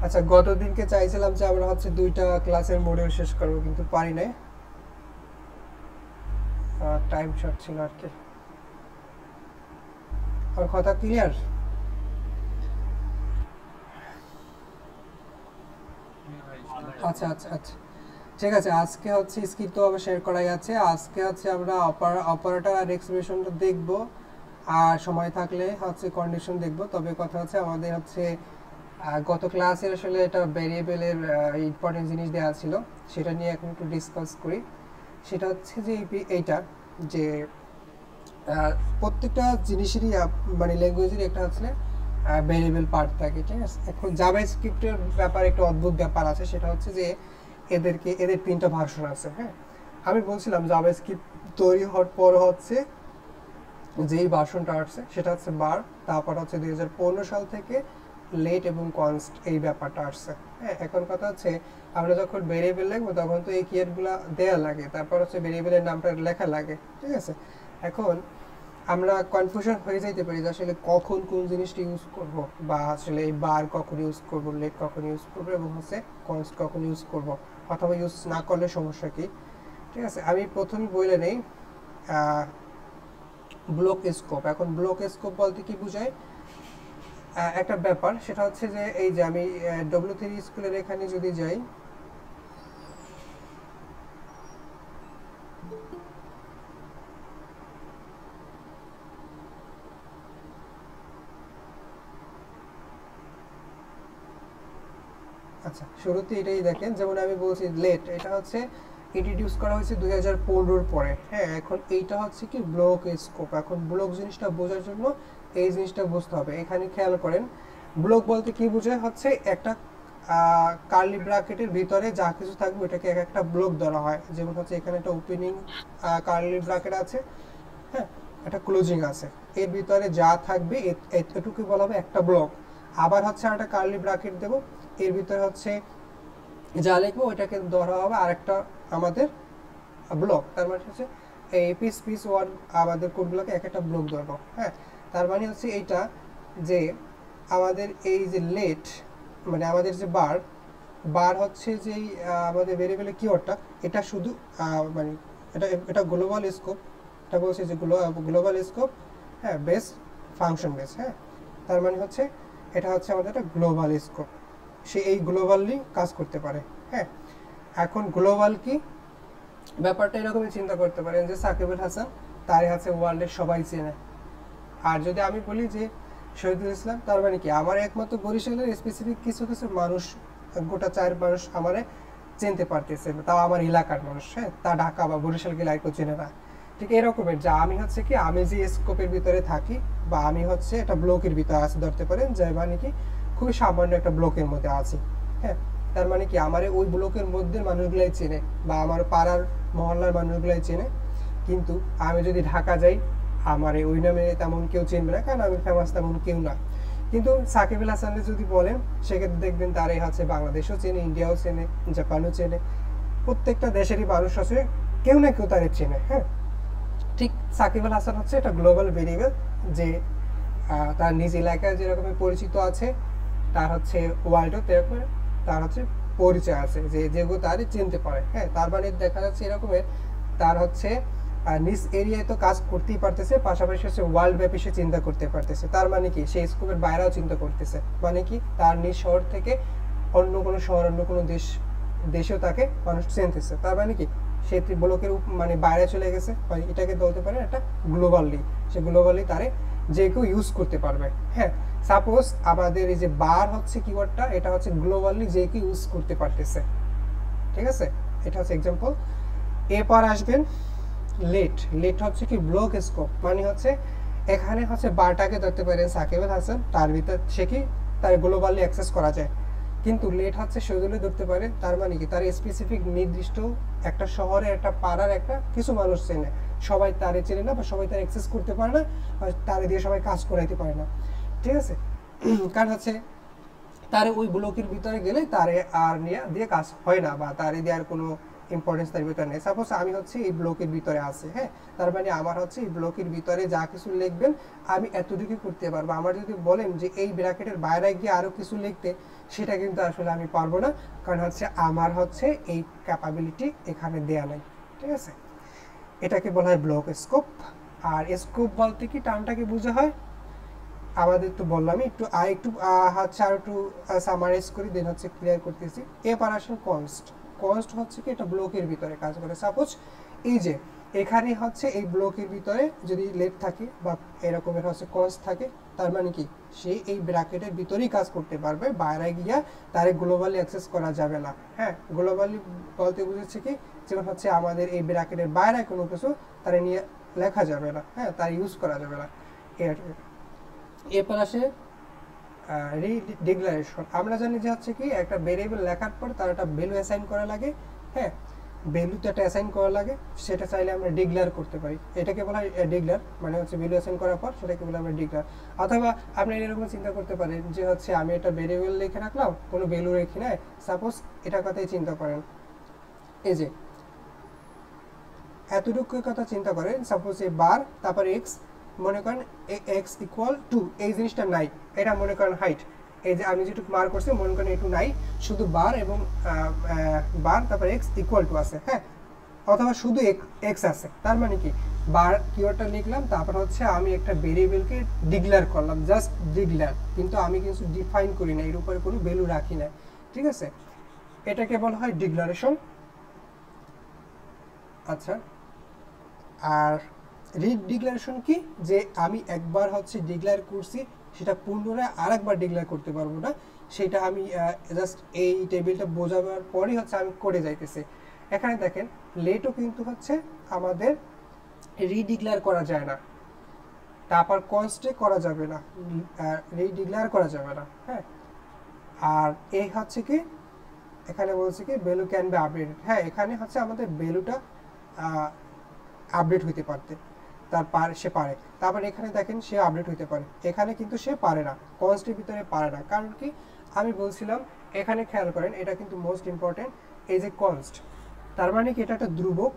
আচ্ছা, গতদিনকে চাইছিলাম যে আমরা হচ্ছে 2টা ক্লাসের মডিউল শেষ করব, কিন্তু পারি নাই, টাইম শর্ট ছিল আর কি। আর কথা ক্লিয়ার? আচ্ছা আচ্ছা আচ্ছা, ঠিক আছে। আজকে হচ্ছে স্কিপ তো আবার শেয়ার করাই আছে। আজকে হচ্ছে আমরা অপারেটর আর এক্সপ্রেশনটা দেখব, আর সময় থাকলে হচ্ছে কন্ডিশন দেখব। তবে কথা হচ্ছে আমাদের হচ্ছে গত ক্লাসের আসলে এটা ভেরিয়েবলের ইম্পর্টেন্ট জিনিস দেওয়া ছিল, সেটা নিয়ে এখন একটু ডিসকাস করি। সেটা হচ্ছে যে এইটা যে প্রত্যেকটা জিনিসেরই মানে ল্যাঙ্গুয়েজেরই একটা হচ্ছে ভেরিয়েবল পার্ট থাকে, ঠিক আছে। এখন জাভা স্ক্রিপ্টের ব্যাপারে একটু অদ্ভুত ব্যাপার আছে, সেটা হচ্ছে যে এদের 3টা ভার্সন আছে। হ্যাঁ, আমি বলছিলাম জাভা স্ক্রিপ্ট তৈরি হওয়ার পর হচ্ছে যেই ভার্সনটা আসছে সেটা হচ্ছে বার, তারপর হচ্ছে 2015 সাল থেকে লেট এবং কনস্ট এই ব্যাপারটা আসছে। হ্যাঁ, এখন কথা হচ্ছে আমরা যখন ভেরিয়েবল লিখবো তখন তো এই কিওয়ার্ডগুলো দেওয়া লাগে, তারপর হচ্ছে ভেরিয়েবলের নামটা লেখা লাগে, ঠিক আছে। এখন আমরা কনফিউশন হয়ে যাইতে পারি যে আসলে কখন কোন জিনিসটা ইউজ করব, বা আসলে এই বার কখন ইউজ করব, লেট কখন ইউজ করব, এবং হচ্ছে কনস্ট কখন ইউজ করব, অথবা ইউজ না করলে সমস্যা কি, ঠিক আছে। আমি প্রথমে বলে নেই ব্লক স্কোপ। এখন ব্লক স্কোপ বলতে কি বোঝায়, একটা ব্যাপার, সেটা হচ্ছে যে এই যে আমি W3 স্কুলের এখানে যদি যাই, আচ্ছা শুরুতে এটাই দেখেন, যেমন আমি বলছি লেট, এটা হচ্ছে ইন্ট্রোডিউস করা হয়েছে 2015 পরে। হ্যাঁ, এখন এইটা হচ্ছে কি ব্লক স্কোপ। এখন ব্লক জিনিসটা বোঝার জন্য এই জিনিসটা বুঝতে হবে। এখানে খেয়াল করেন, ব্লক বলতে কি বোঝায়, হচ্ছে একটা কার্লি ব্র্যাকেটের ভিতরে যা কিছু থাকবে ওটাকে এক একটা ব্লক ধরা হয়। যেমন হচ্ছে এখানে একটা ওপেনিং কার্লি ব্র্যাকেট আছে, হ্যাঁ, একটা ক্লোজিং আছে, এর ভিতরে যা থাকবে এতটুকু বলা হবে একটা ব্লক। আবার হচ্ছে একটা কার্লি ব্র্যাকেট দেবো, এর ভিতরে হচ্ছে যা লিখবো ওইটাকে ধরা হবে আরেকটা আমাদের ব্লক। তার মানে হচ্ছে এই পিস ওয়ার্ড আমাদের কোডগুলোকে এক একটা ব্লক ধরবো। হ্যাঁ, তার মানে হচ্ছে এইটা যে আমাদের এই যে লেট, মানে আমাদের যে বার হচ্ছে যে আমাদের ভেরিয়েবলের কিওয়ার্ডটা, এটা শুধু মানে এটা গ্লোবাল স্কোপ। এটা বলছে যে গ্লোবাল স্কোপ, হ্যাঁ, বেস ফাংশন বেস। হ্যাঁ, তার মানে হচ্ছে এটা হচ্ছে আমাদের একটা গ্লোবাল স্কোপ, সে এই গ্লোবালি কাজ করতে পারে। হ্যাঁ, এখন গ্লোবাল কি ব্যাপারটা এরকমই চিন্তা করতে পারেন যে সাকিবুল হাসান, তার হচ্ছে ওয়ার্ল্ডের সবাই চেনে। আর যদি আমি বলি যে শহীদুল ইসলাম, তার মানে কি আমার একমাত্র বরিশালের স্পেসিফিক কিছু কিছু মানুষ, গোটা 4 মানুষ আমারে চিনতে পারতেছে, তাও আমার এলাকার মানুষ। হ্যাঁ, তা ঢাকা বা বরিশাল গেলে আর কেউ চেনে না। ঠিক এরকমের যা আমি হচ্ছে কি আমি যে স্কোপের ভিতরে থাকি, বা আমি হচ্ছে একটা ব্লকের ভিতরে আছে ধরতে পারেন, যে মানে কি খুবই সামান্য একটা ব্লকের মধ্যে আছি। হ্যাঁ, তার মানে কি আমার ওই ব্লকের মধ্যে মানুষগুলাই চেনে, বা আমার পাড়ার মহল্লার মানুষগুলাই চেনে। কিন্তু আমি যদি ঢাকা যাই, আমার ওই নামে তেমন কেউ চিনবে না, কারণ আমি ফেমাস তেমন কেউ না। কিন্তু সাকিবুল হাসানকে যদি বলেন, সেক্ষেত্রে দেখবেন তারাই হচ্ছে বাংলাদেশও চেনে, ইন্ডিয়াও চেনে, জাপানও চেনে, প্রত্যেকটা দেশেরই মানুষ আছে, কেউ না কেউ তাদের চেনে। হ্যাঁ, ঠিক সাকিবুল হাসান হচ্ছে একটা গ্লোবাল ভেরিয়েবল, যে তার নিজ এলাকায় যেরকম পরিচিত আছে, তার হচ্ছে ওয়ার্ল্ডও তেরকম তার হচ্ছে পরিচয় আছে, যে যেগুলো তারই চিনতে পারে। হ্যাঁ, তার মানে দেখা যাচ্ছে এরকমের তার হচ্ছে নিজ এরিয়ায় তো কাজ করতেই পারতেছে, পাশাপাশি হচ্ছে ওয়ার্ল্ড ব্যাপী সে চিন্তা করতে পারতেছে। তার মানে কি সেই স্কোপের বাইরেও চিন্তা করতেছে, মানে কি তার নিজ শহর থেকে অন্য কোনো শহর, অন্য কোনো দেশেও তাকে মানুষ চিনতেছে। তার মানে কি সে ব্লকের মানে বাইরে চলে গেছে, এটাকে বলতে পারে একটা গ্লোবালি, সে গ্লোবালি তারে যে কেউ ইউজ করতে পারবে। হ্যাঁ, সাপোজ আমাদের এই যে বার হচ্ছে কিওয়ার্ডটা, এটা হচ্ছে গ্লোবালি যে কেউ ইউজ করতে পারতেছে, ঠিক আছে। এটা হচ্ছে এক্সাম্পল। এরপর আসবেন লেট হচ্ছে কি ব্লক স্কোপ, মানে হচ্ছে এখানে হচ্ছে বারটাকে ধরতে পারেন সাকিবুল হাসান, তার ভিতর সে কি তার গ্লোবালি অ্যাক্সেস করা যায়। কিন্তু লেট হচ্ছে সেগুলো ধরতে পারে, তার মানে কি তার স্পেসিফিক নির্দিষ্ট একটা শহরে, একটা পাড়ার একটা কিছু মানুষ চেনে, সবাই তারে চেনে না, বা সবাই তার অ্যাক্সেস করতে পারে না, বা তারে দিয়ে সবাই কাজ করাইতে পারে না, ঠিক আছে। কারণ হচ্ছে তারে ওই ব্লকের ভিতরে গেলে তারে আর নিয়ে দিয়ে কাজ হয় না, বা তারে দিয়ে আর কোনো ইম্পর্টেন্স তার ভিতরে নেই। সাপোজ আমি হচ্ছে এই ব্লকের ভিতরে আছি, হ্যাঁ, তার মানে আমার হচ্ছে এই ব্লকের ভিতরে যা কিছু লিখবেন আমি এতটুকু করতে পারবো। আমার যদি বলেন যে এই ব্র্যাকেটের বাইরে গিয়ে আরও কিছু লিখতে, সেটা কিন্তু আসলে আমি পারবো না, কারণ হচ্ছে আমার হচ্ছে এই ক্যাপাবিলিটি এখানে দেয়া নেই, ঠিক আছে। এটাকে বলা হয় ব্লক স্কোপ। আর স্কোপ বলতে কি টার্মটাকে বোঝা হয় আমাদের তো বললামই, একটু হচ্ছে আর একটু সামারাইজ করি, দেন হচ্ছে ক্লিয়ার করতেছি। এবার আসেন কনস্ট। কনস্ট হচ্ছে কি এটা ব্লকের ভিতরে কাজ করে। সাপোজ এই যে এখানে হচ্ছে এই ব্লকের ভিতরে যদি লেট থাকে বা এরকমের হচ্ছে কনস্ট থাকে, তার মানে কি সে এই ব্র্যাকেটের ভিতরেই কাজ করতে পারবে, বাইরে গিয়া তারে গ্লোবালি অ্যাক্সেস করা যাবে না। হ্যাঁ, গ্লোবালি বলতে বুঝেছে কি, যেমন হচ্ছে আমাদের এই ব্র্যাকেটের বাইরে কোনো কিছু তারা নিয়ে লেখা যাবে না, হ্যাঁ, তার ইউজ করা যাবে না। এরপর আসে রিডিক্লারেশন। আমরা জানি যে হচ্ছে কি একটা ভেরিয়েবল লেখার পর তার একটা ভ্যালু অ্যাসাইন করা লাগে, হ্যাঁ, ভ্যালু তো একটা অ্যাসাইন করা লাগে, সেটা চাইলে আমরা ডিক্লেয়ার করতে পারি। এটাকে বলা হয় ডিক্লেয়ার, মানে হচ্ছে ভ্যালু অ্যাসাইন করার পর সেটাকে বলে আমরা ডিক্লেয়ার। অথবা আপনি এরকম চিন্তা করতে পারেন যে হচ্ছে আমি একটা ভেরিয়েবল লিখে রাখলাম, কোনো ভ্যালু রেখে নাই, সাপোজ এটা কথাই চিন্তা করেন, এই যে এতটুকু কথা চিন্তা করেন, সাপোজ এই বার তারপর এক্স, মনে করেন এক্স ইকুয়াল টু, এই জিনিসটা নাই, এটা মনে করেন হাইট, এই যে আমি যেটুকু মার করছি মনে করেন একটু নাই, শুধু বার এবং বার তারপর এক্স ইকুয়াল টু আছে, হ্যাঁ, অথবা শুধু এক্স আছে। তার মানে কি বার কিওয়ার্ডটা লিখলাম, তারপর হচ্ছে আমি একটা ভেরিয়েবলকে ডিক্লেয়ার করলাম, জাস্ট ডিক্লেয়ার, কিন্তু আমি কিছু ডিফাইন করি না, এর উপরে কোনো ভ্যালু রাখি না, ঠিক আছে। এটাকে বলা হয় ডিক্লারেশন। আচ্ছা, আর রিডিক্লারেশন কি, যে আমি একবার হচ্ছে ডিক্লেয়ার করছি, সেটা পুনরায় আরেকবার ডিক্লেয়ার করতে পারবো না, সেটা আমি জাস্ট এই টেবিলটা বোঝাবার পরই হচ্ছে আমি করে যাইতেছি। এখানে দেখেন লেটও কিন্তু হচ্ছে আমাদের রিডিক্লেয়ার করা যায় না, তারপর কনস্টে করা যাবে না, রিডিক্লেয়ার করা যাবে না, হ্যাঁ। আর এই হচ্ছে কি এখানে বলছে কি ভ্যালু ক্যান বি আপডেটেড, হ্যাঁ, এখানে হচ্ছে আমাদের ভ্যালুটা আপডেট হইতে পারতে সে পারে। তারপর এখানে দেখেন সে আপডেট হইতে পারে, এখানে কিন্তু সে পারে না, কনস্টের ভিতরে পারে না। কারণ কি আমি বলছিলাম, এখানে খেয়াল করেন, এটা কিন্তু মোস্ট ইম্পর্টেন্ট, এই যে কনস্ট, তার মানে কি এটা একটা ধ্রুবক,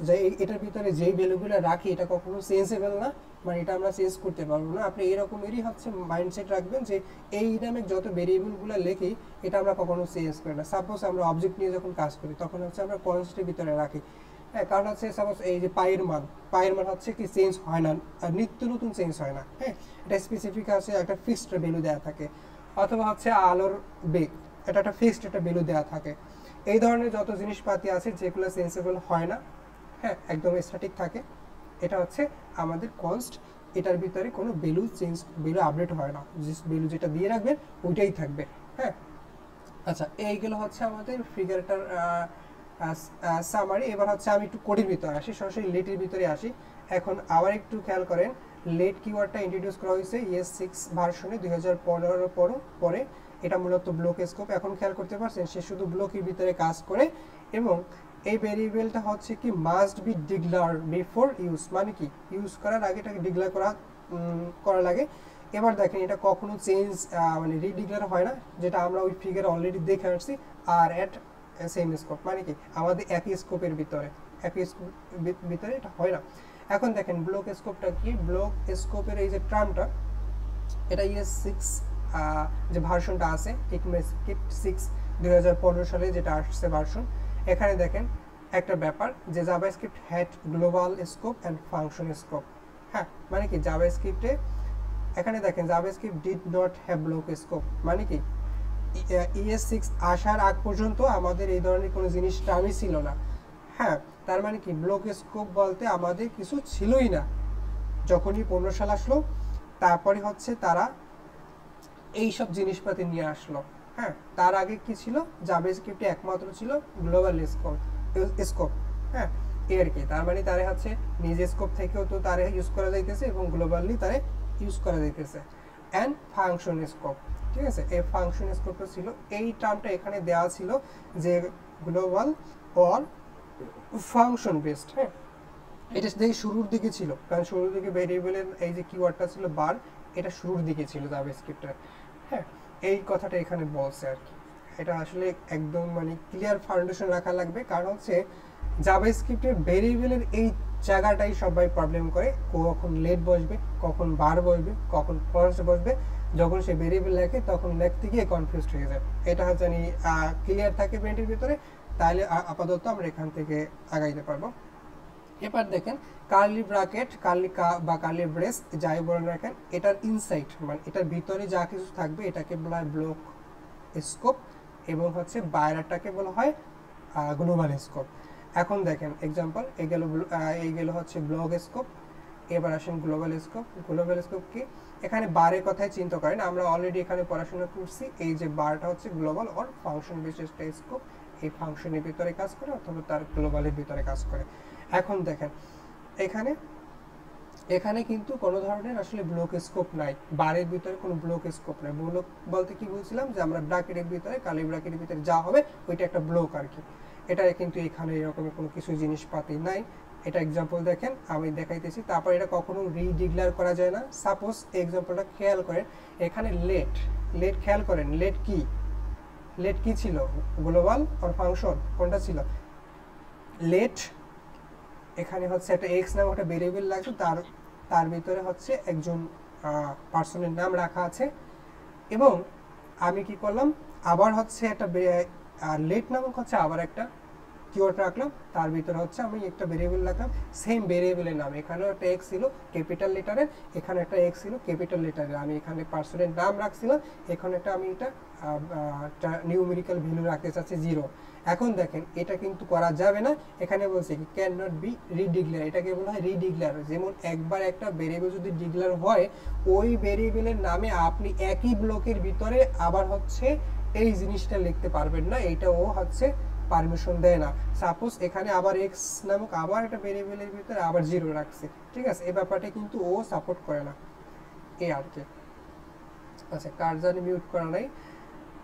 যে এটার ভিতরে যেই ভ্যালুগুলো রাখি এটা কখনো চেঞ্জেবল না, মানে এটা আমরা চেঞ্জ করতে পারবো না। আপনি এরকমেরই হচ্ছে মাইন্ডসেট রাখবেন যে এই নামে যত ভেরিয়েবলগুলো লেখি এটা আমরা কখনো চেঞ্জ করি না। সাপোজ আমরা অবজেক্ট নিয়ে যখন কাজ করি তখন হচ্ছে আমরা কনস্টের ভিতরে রাখি, হ্যাঁ, কারণ হচ্ছে সাপোজ এই যে পায়ের মান হচ্ছে কি চেঞ্জ হয় না, আর নিত্য নতুন চেঞ্জ হয় না, হ্যাঁ, এটা স্পেসিফিক আছে, একটা ফিক্সড ভ্যালু দেওয়া থাকে। অথবা হচ্ছে আলোর বেগ, এটা একটা ফিক্সড একটা ভ্যালু দেওয়া থাকে। এই ধরনের যত জিনিসপাতি আছে যেগুলো সেন্সেবল হয় না, হ্যাঁ, একদম স্ট্যাটিক থাকে, এটা হচ্ছে আমাদের কনস্ট, এটার ভিতরে কোনো ভ্যালু আপডেট হয় না, ভ্যালু যেটা দিয়ে রাখবেন ওইটাই থাকবে, হ্যাঁ। আচ্ছা, এইগুলো হচ্ছে আমাদের ফিগারটার সামারি। এবার হচ্ছে আমি একটু কোডের ভিতরে আসি, সরাসরি লেটের ভিতরে আসি। এখন আবার একটু খেয়াল করেন, লেট কিওয়ার্ডটা ইন্ট্রোডিউস করা হয়েছে ES6 ভার্সনে 2015 পরে। এটা মূলত ব্লক স্কোপ। এখন খেয়াল করতে পারছেন সে শুধু ব্লকের ভিতরে কাজ করে, এবং এই ভেরিয়েবলটা হচ্ছে কি must be declare before use, মানে কি ইউজ করার আগে এটাকে ডিক্লেয়ার করা লাগে। এবার দেখেন এটা কখনো চেঞ্জ মানে রিডিক্লেয়ার হয় না, যেটা আমরা ওই ফিগারে অলরেডি দেখে আসছি। আর এট সেম স্কোপ মানে কি আমাদের একই স্কোপের ভিতরে, এটা হয় না। এখন দেখেন ব্লক স্কোপটা কি, ব্লক স্কোপের এই যে টার্মটা, এটা ES6 যে ভার্সনটা আছে ECMAScript 6 2015 সালে যেটা আসছে ভার্সন। এখানে দেখেন একটা ব্যাপার যে JavaScript had global scope and function scope, হ্যাঁ, মানে কি জাভাস্ক্রিপ্টে এখানে দেখেন JavaScript did not have block scope, মানে কি ES6 আসার আগ পর্যন্ত আমাদের এই ধরনের কোনো জিনিস টার্মই ছিল না, হ্যাঁ। তার মানে কি ব্লক স্কোপ বলতে আমাদের কিছু ছিলই না। যখনই 15 সাল আসলো তারপরে হচ্ছে তারা এই সব জিনিসপাতি নিয়ে আসলো, হ্যাঁ। তার আগে কি ছিল, জাভাস্ক্রিপ্টে একমাত্র ছিল গ্লোবাল স্কোপ, হ্যাঁ, এর কি তার মানে তারে হচ্ছে নিজ স্কোপ থেকেও তো তারে ইউজ করা যাইতেছে এবং গ্লোবালি তারে ইউজ করা যাইতেছে। অ্যান্ড ফাংশন স্কোপ, ঠিক আছে, এই ফাংশন স্কোপটা ছিল, এই টার্মটা এখানে দেওয়া ছিল যে গ্লোবাল অর ফাংশন বেসড, হ্যাঁ। এটা দেখি শুরুর দিকে ছিল, কারণ শুরুর দিকে ভেরিয়েবলের এই যে কিওয়ার্ডটা ছিল বার, এটা শুরুর দিকে ছিল জাভাস্ক্রিপ্টের, হ্যাঁ। এই কথাটা এখানে বলছে আর কি, এটা আসলে একদম মানে ক্লিয়ার ফাউন্ডেশন রাখা লাগবে, কারণ হচ্ছে জাভাস্ক্রিপ্টের ভেরিয়েবলের এই জায়গাটাই সবাই প্রবলেম করে, কখন লেট বসবে, কখন বার বসবে, কখন কনস্ট বসবে, যখন সে ভেরিয়েবল লেখে তখন লিখতে গিয়ে কনফিউজড হয়ে যায়। এটা জানি ক্লিয়ার থাকে ব্রেনটির ভিতরে, তাহলে আপাতত আমরা এখান থেকে আগাইতে পারবো। এবার দেখেন কার্লি ব্র্যাকেট, কার্লি বা কার্লি ব্রেস যাই বলেন রাখেন, এটার ইনসাইড মানে এটার ভিতরে যা কিছু থাকবে এটাকে বলা হয় ব্লক স্কোপ, এবং হচ্ছে বাইরেটাকে বলা হয় গ্লোবাল স্কোপ। এখন দেখেন এক্সাম্পল, এই গেল হচ্ছে ব্লক স্কোপ। এবার আসেন গ্লোবাল স্কোপ। গ্লোবাল স্কোপ কি? এখানে বারের কথাই চিন্তা করেন, আমরা অলরেডি এখানে পড়াশোনা করছি, এই যে বারটা হচ্ছে গ্লোবাল অর ফাংশন বিশিষ্ট স্কোপ, এই ফাংশনের ভিতরে কাজ করে অথবা তার গ্লোবালের ভিতরে কাজ করে। এখন দেখেন এখানে কিন্তু কোনো ধরনের আসলে ব্লক স্কোপ নাই, বারের ভিতরে কোনো ব্লক স্কোপ নাই। ব্লক বলতে কি বলছিলাম, যে আমরা ব্র্যাকেটের ভিতরে কার্লি ব্র্যাকেটের ভিতরে যা হবে ওইটা একটা ব্লক আর কি। এটা কিন্তু এখানে এরকম কোনো কিছু জিনিসপাতি নাই। এটা এক্সাম্পল দেখেন আমি দেখাইতেছি, তারপর এটা কখনো রিডিক্লেয়ার করা যায় না। সাপোজ এক্সাম্পলটা খেয়াল করেন, এখানে লেট খেয়াল করেন, লেট কি ছিল, গ্লোবাল অর ফাংশন, কোনটা ছিল? লেট। এখানে হচ্ছে একটা এক্স নাম একটা ভেরিয়েবল লাগছে, তার ভিতরে হচ্ছে একজন পার্সনের নাম রাখা আছে, এবং আমি কি করলাম, আবার হচ্ছে একটা লেট নামক হচ্ছে আবার একটা কিওয়ার্ড রাখলাম, তার ভিতরে হচ্ছে আমি একটা ভেরিয়েবল রাখলাম সেম ভেরিয়েবলের নাম। এখানেও একটা এক্স ছিল ক্যাপিটাল লেটারের, এখানে একটা এক্স ছিল ক্যাপিটাল লেটারের, আমি এখানে পার্সনের নাম রাখছিলাম, এখানে একটা আমি এটা নিউমেরিক্যাল ভ্যালু রাখতে চাচ্ছি 0। এখন দেখেন এটা কিন্তু করা যাবে না, এখানে বলছে কি ক্যান নট বি রিডিক্লেয়ার, এটাকে বলা হয় রিডিক্লেয়ার। যেমন একবার একটা ভেরিয়েবল যদি ডিক্লেয়ার হয়, ওই ভেরিয়েবলের নামে আপনি একই ব্লকের ভিতরে আবার হচ্ছে এই জিনিসটা লিখতে পারবেন না, এইটা ও হচ্ছে পারমিশন দেয় না। সাপোজ এখানে আবার এক্স নামক আবার একটা ভেরিয়েবলের ভিতরে আবার 0 রাখছে, ঠিক আছে, এই ব্যাপারটা কিন্তু ও সাপোর্ট করে না, এই আর কি। আচ্ছা, কার জানি মিউট করা নাই।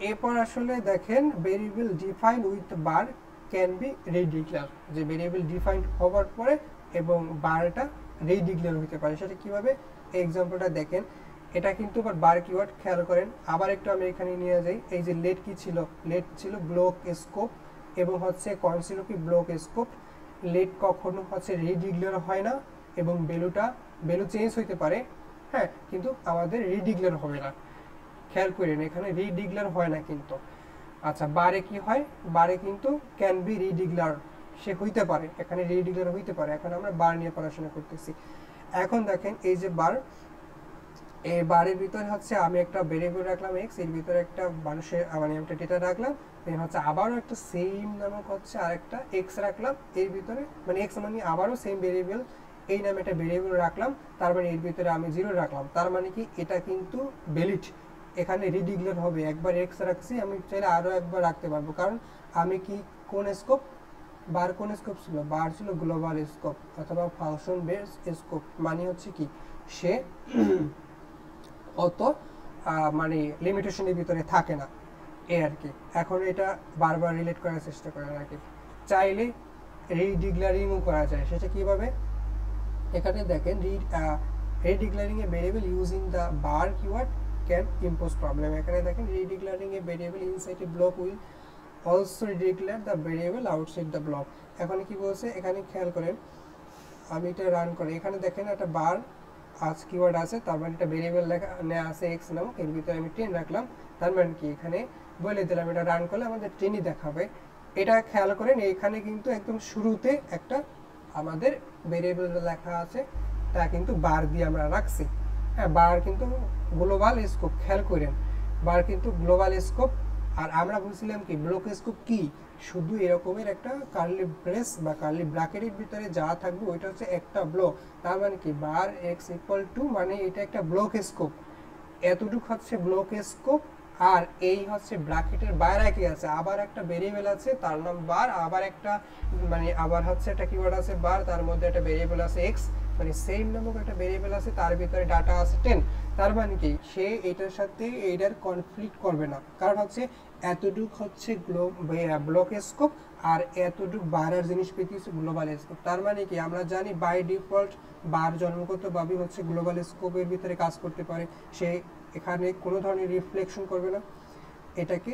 এরপর আসলে দেখেন variable defined with var can be redeclare, যে ভেরিয়েবল ডিফাইন্ড হওয়ার পরে এবং বারটা রিডিক্লেয়ার হতে পারে, সেটা কিভাবে? এক্সাম্পলটা দেখেন, এটা কিন্তু আবার বার কিওয়ার্ড খেয়াল করেন। আবার একটু আমি এখানে নিয়ে যাই, এই যে লেট কি ছিল, লেট ছিল ব্লক স্কোপ, এবং হচ্ছে কন ছিল কি ব্লক স্কোপ। লেট কখনো হচ্ছে রিডিক্লেয়ার হয় না, এবং ভ্যালু চেঞ্জ হইতে পারে, হ্যাঁ, কিন্তু আমাদের রিডিক্লেয়ার হবে না। খেয়াল করেন এখানে রিডিক্লেয়ার হয় না কিন্তু। আচ্ছা, বারে কি হয়? বারে কিন্তু ক্যান বি রিডিক্লেয়ার, সে হইতে পারে, এখানে রিডিক্লেয়ার হইতে পারে। এখন আমরা বার নিয়ে পড়াশোনা করতেছি। এখন দেখেন এই যে বার, এই বারের ভিতরে হচ্ছে আমি একটা ভেরিয়েবল রাখলাম এক্স, এর ভিতরে একটা মানুষের মানে একটা ডেটা রাখলাম, দেন হচ্ছে আবারও একটা সেম নামক হচ্ছে আরেকটা এক্স রাখলাম এর ভিতরে, মানে এক্স মানে আবারও সেম ভেরিয়েবল, এই নামে একটা ভেরিয়েবল রাখলাম, তার মানে এর ভিতরে আমি 0 রাখলাম, তার মানে কি এটা কিন্তু ভ্যালিড, এখানে রিডিক্লেয়ার হবে। একবার এক্স রাখছি, আমি চাইলে আরও একবার রাখতে পারবো, কারণ আমি কি কোন স্কোপ, বার কোন স্কোপ ছিল, বার ছিল গ্লোবাল স্কোপ অথবা ফাংশন বেস স্কোপ, মানে হচ্ছে কি সে অত মানে লিমিটেশনের ভিতরে থাকে না, এই আর কি। এখন এটা বারবার রিলেট করার চেষ্টা করেন আর কি। চাইলে রিডিক্লেয়ারিংও করা যায়, সেটা কিভাবে? এখানে দেখেন redeclaring a variable using the var keyword can impose problem. এখানে দেখেন redeclaring a variable inside a block will also redeclare the variable outside the block. এখন কি বলছে এখানে খেয়াল করেন, আমি এটা রান করি, এখানে দেখেন একটা বার কিওয়ার্ড আছে, তার মানে একটা ভেরিয়েবল লেখা নেওয়া আছে এক্স নামক, এর ভিতরে আমি 10 রাখলাম, তার মানে কি এখানে বলে দিলাম এটা রান করলে আমাদের 10ই দেখাবে। এটা খেয়াল করেন, এখানে কিন্তু একদম শুরুতে একটা আমাদের ভেরিয়েবল লেখা আছে, তা কিন্তু বার দিয়ে আমরা রাখছি, হ্যাঁ, বার কিন্তু গ্লোবাল স্কোপ, খেয়াল করেন বার কিন্তু গ্লোবাল স্কোপ। আর আমরা বলছিলাম কি ব্লক স্কোপ কি, শুধু এরকমের একটা কার্লি ব্রেস বা কার্লি ব্র্যাকেটের ভিতরে যা থাকবে ওইটা হচ্ছে একটা ব্লক, তার মানে কি বার এক্স ইকুয়াল টু, মানে এটা একটা ব্লক স্কোপ, এতটুকু হচ্ছে ব্লক স্কোপ। আর এই হচ্ছে ব্র্যাকেটের বাইরে কি আছে, আবার একটা ভেরিয়েবল আছে তার নাম বার, আবার একটা মানে আবার হচ্ছে একটা কিওয়ার্ড আছে বার, তার মধ্যে একটা ভেরিয়েবল আছে এক্স, মানে সেম নামক একটা ভেরিয়েবল আছে, তার ভিতরে ডাটা আছে 10, তার মানে কি সে এটার সাথে এইটার কনফ্লিক্ট করবে না, কারণ হচ্ছে এতটুক হচ্ছে ব্লক স্কোপ আর এতটুক বারের জিনিস পেয়েছি গ্লোবাল স্কোপ। তার মানে কি আমরা জানি বাই ডিফল্ট বার জন্মগতভাবে হচ্ছে গ্লোবাল স্কোপের ভিতরে কাজ করতে পারে, সে এখানে কোনো ধরনের রিফ্লেকশন করবে না, এটাকে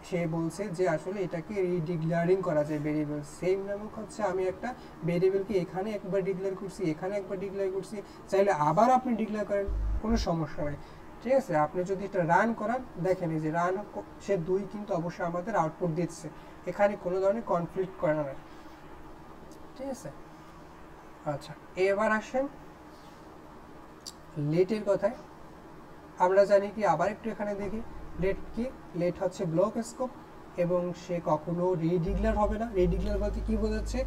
সে বলছে যে আসলে এটাকে রিডিক্লারিং করা যায় ভেরিয়েবল। সেম নামক হচ্ছে আমি একটা ভেরিয়েবলকে এখানে একবার ডিক্লেয়ার করছি, এখানে একবার ডিক্লেয়ার করছি, চাইলে আবার আপনি ডিক্লেয়ার করেন, কোনো সমস্যা নেই। ঠিক আছে, আপনি যদি এটা রান করান, দেখেন এই যে রান সে 2 কিন্তু অবশ্যই আমাদের আউটপুট দিচ্ছে, এখানে কোনো ধরনের কনফ্লিক্ট করে না। ঠিক আছে, আচ্ছা এবার আসেন লেটের কথায়। আমরা জানি কি, আবার একটু এখানে দেখি লেট কি, লেট হচ্ছে ব্লক স্কোপ এবং সে কখনো রিডিক্লেয়ার হবে না। রিডিক্লেয়ার বলতে কি বোঝাচ্ছে,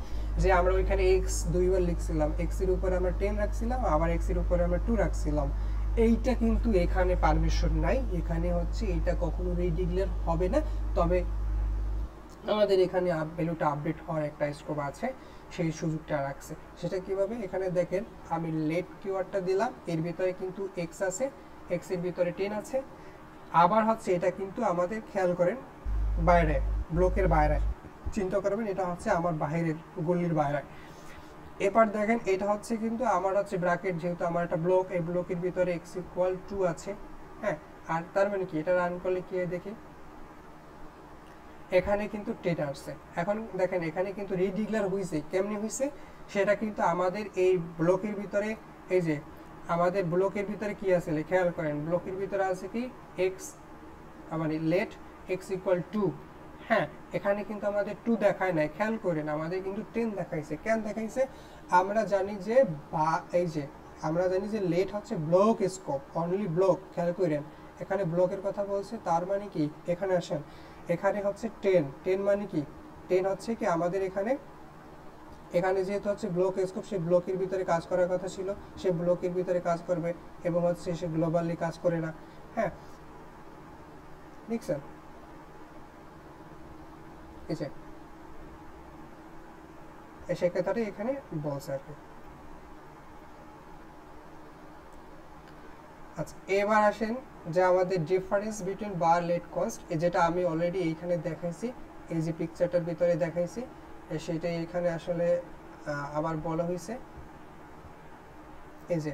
যে আমরা ওইখানে এক্স 2বার লিখছিলাম, এক্স এর উপরে আমরা 10 রাখছিলাম, আবার এক্স এর উপরে আমরা 2 রাখছিলাম, এইটা কিন্তু এখানে পারমিশন নাই, এখানে হচ্ছে এটা কখনো রিডিক্লেয়ার হবে না। তবে আমাদের এখানে ভ্যালুটা আপডেট হওয়ার একটা স্কোপ আছে, সেই সুযোগটা রাখছে। সেটা কিভাবে, এখানে দেখেন আমি লেট কিওয়ার্ডটা দিলাম, এর ভিতরে কিন্তু এক্স আছে, এক্স এর ভিতরে 10 আছে, আবার হচ্ছে এটা কিন্তু আমাদের খেয়াল করেন বাইরে, ব্লকের বাইরে, চিন্তা করবেন এটা হচ্ছে আমার বাইরের গলির বাইরে। এবার দেখেন এটা হচ্ছে কিন্তু আমার হচ্ছে ব্র্যাকেট, যেহেতু আমার একটা ব্লক, এই ব্লকের ভিতরে x = 2 আছে। হ্যাঁ, আর তার মানে কি, এটা রান করলে কি দেখি এখানে কিন্তু 10 আসছে। এখন দেখেন এখানে কিন্তু রিডিক্লেয়ার হয়েছে, কেমনি হয়েছে সেটা কিন্তু আমাদের এই ব্লকের ভিতরে, এই যে আমাদের ব্লকের ভিতরে কি আছে খেয়াল করেন, ব্লকের ভিতরে আছে কি x, মানে লেট x = 2। হ্যাঁ, এখানে কিন্তু আমাদের 2 দেখায় নাই, খেয়াল করেন আমাদের কিন্তু 10 দেখাইছে। কেন দেখাইছে, আমরা জানি যে এই যে আমরা জানি যে লেট হচ্ছে ব্লক স্কোপ, অনলি ব্লক। খেয়াল করেন এখানে ব্লকের কথা বলছে, তার মানে কি এখানে আসেন, এখানে হচ্ছে 10 মানে কি 10 হচ্ছে কি আমাদের এখানে, এখানে যেহেতু হচ্ছে ব্লক স্কোপ, সে ব্লকের ভিতরে কাজ করার কথা ছিল, সে ব্লকের ভিতরে কাজ করবে এবং হচ্ছে সে গ্লোবালি কাজ করে না। হ্যাঁ, দেখছেন সে কথাটা এখানে বলছে আর কি। আচ্ছা এবার আসেন যে আমাদের ডিফারেন্স বিটুইন বার লেট কনস্ট, যেটা আমি অলরেডি এইখানে দেখাইছি, এই যে পিকচারটার ভিতরে দেখাইছি, সেটাই এখানে আসলে আবার বলা হয়েছে। এই যে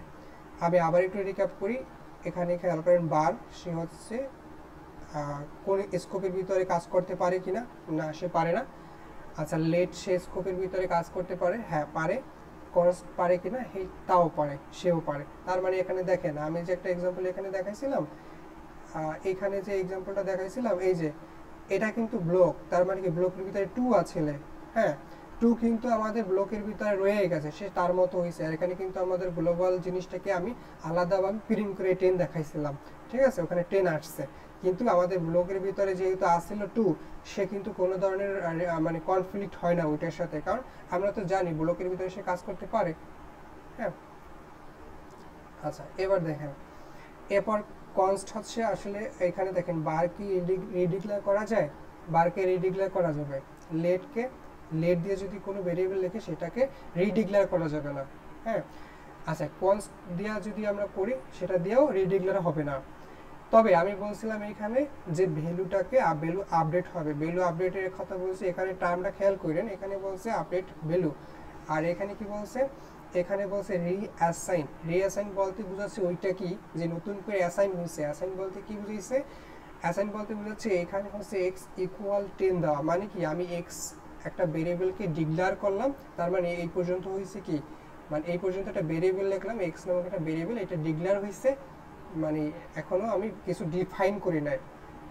আমি আবার একটু রিক্যাপ করি, এখানে খেয়াল করেন বার, সে হচ্ছে কোন স্কোপের ভিতরে কাজ করতে পারে কিনা, না সে পারে না। আচ্ছা লেট সে স্কোপের ভিতরে কাজ করতে পারে, হ্যাঁ পারে। কনস্ট পারে কিনা, তাও পারে, সেও পারে। তার মানে এখানে দেখেন আমি যে একটা এক্সাম্পল এখানে দেখাইছিলাম, এখানে যে এক্সাম্পলটা দেখাইছিলাম, এই যে এটা কিন্তু ব্লক, তার মানে কি ব্লকের ভিতরে 2 আছে। হ্যাঁ, 2 কিন্তু আমাদের ব্লকের ভিতরে রয়ে গেছে, সে তার মতো হয়েছে। আর এখানে কিন্তু আমাদের গ্লোবাল জিনিসটাকে আমি আলাদাভাবে প্রিন্ট করে 10 দেখাইছিলাম। ঠিক আছে, ওখানে 10 আসছে, কিন্তু আমাদের ব্লকের ভিতরে যেহেতু আসছিল 2, সে কিন্তু কোনো ধরনের মানে কনফ্লিক্ট হয় না ওইটার সাথে, কারণ আমরা তো জানি ব্লকের ভিতরে সে কাজ করতে পারে। হ্যাঁ, আচ্ছা এবার দেখেন, এরপর কনস্ট হচ্ছে আসলে এখানে দেখেন বার কি রিডিক্লেয়ার করা যায়, বারকে রিডিক্লেয়ার করা যাবে, লেটকে লেট দিয়ে যদি কোনো ভেরিয়েবল লিখে সেটাকে রিডিক্লেয়ার করা যাবে না। হ্যাঁ, আচ্ছা কনস্ট দিয়ে যদি আমরা করি সেটা দিয়েও রিডিক্লেয়ার হবে না। তবে আমি বলছিলাম এখানে যে ভ্যালুটাকে ভ্যালু আপডেট হবে, ভ্যালু আপডেটের কথা বলছি, এখানে টার্মটা খেয়াল করেন, এখানে বলছে আপডেট ভ্যালু, আর এখানে কি বলছে, এখানে বলছে রিঅ্যাসাইন। রিঅ্যাসাইন বলতে বুঝাচ্ছে ওইটা কি, যে নতুন করে অ্যাসাইন হয়েছে। অ্যাসাইন বলতে কি বুঝাইছে, অ্যাসাইন বলতে বুঝাচ্ছে এখানে হচ্ছে x = 10 দেওয়া, মানে কি আমি x একটা ভেরিয়েবলকে ডিক্লেয়ার করলাম, তার মানে এই পর্যন্ত হয়েছে কি, মানে এই পর্যন্ত একটা ভেরিয়েবল লিখলাম, x নামক একটা ভেরিয়েবল, এটা ডিক্লেয়ার হয়েছে, মানে এখনো আমি কিছু ডিফাইন করি নাই,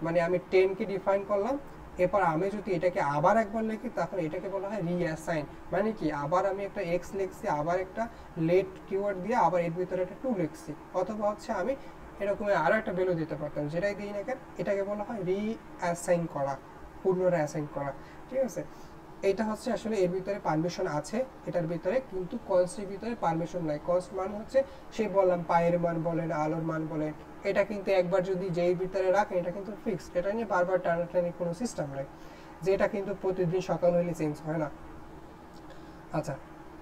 মানে আমি 10 কে ডিফাইন করলাম। এরপর আমি যদি এটাকে আবার একবার লিখি, তখন এটাকে বলা হয় রিঅ্যাসাইন, মানে কি আবার আমি একটা x লিখছি, আবার একটা লেট কিওয়ার্ড দিয়ে আবার এর ভিতরে একটা 2 লিখছি, অথবা হচ্ছে আমি এরকম আরো একটা ভ্যালু দিতে পারতাম, যেটাই দিই না কেন এটাকে বলা হয় রিঅ্যাসাইন করা, পুনরায় অ্যাসাইন করা। ঠিক আছে, এটা হচ্ছে আসলে এর ভিতরে পারমিশন আছে এটার ভিতরে, কিন্তু কনস্টের ভিতরে পারমিশন নাই। কনস্ট মান হচ্ছে সে বললাম পায়ের মান বলেন, আলোর মান বলেন, এটা কিন্তু একবার যদি যেই ভিতরে রাখেন এটা কিন্তু ফিক্সড, এটা নিয়ে বারবার টানাটানি কোনো সিস্টেম নাই, যে এটা কিন্তু প্রতিদিন সকাল হলে চেঞ্জ হয় না। আচ্ছা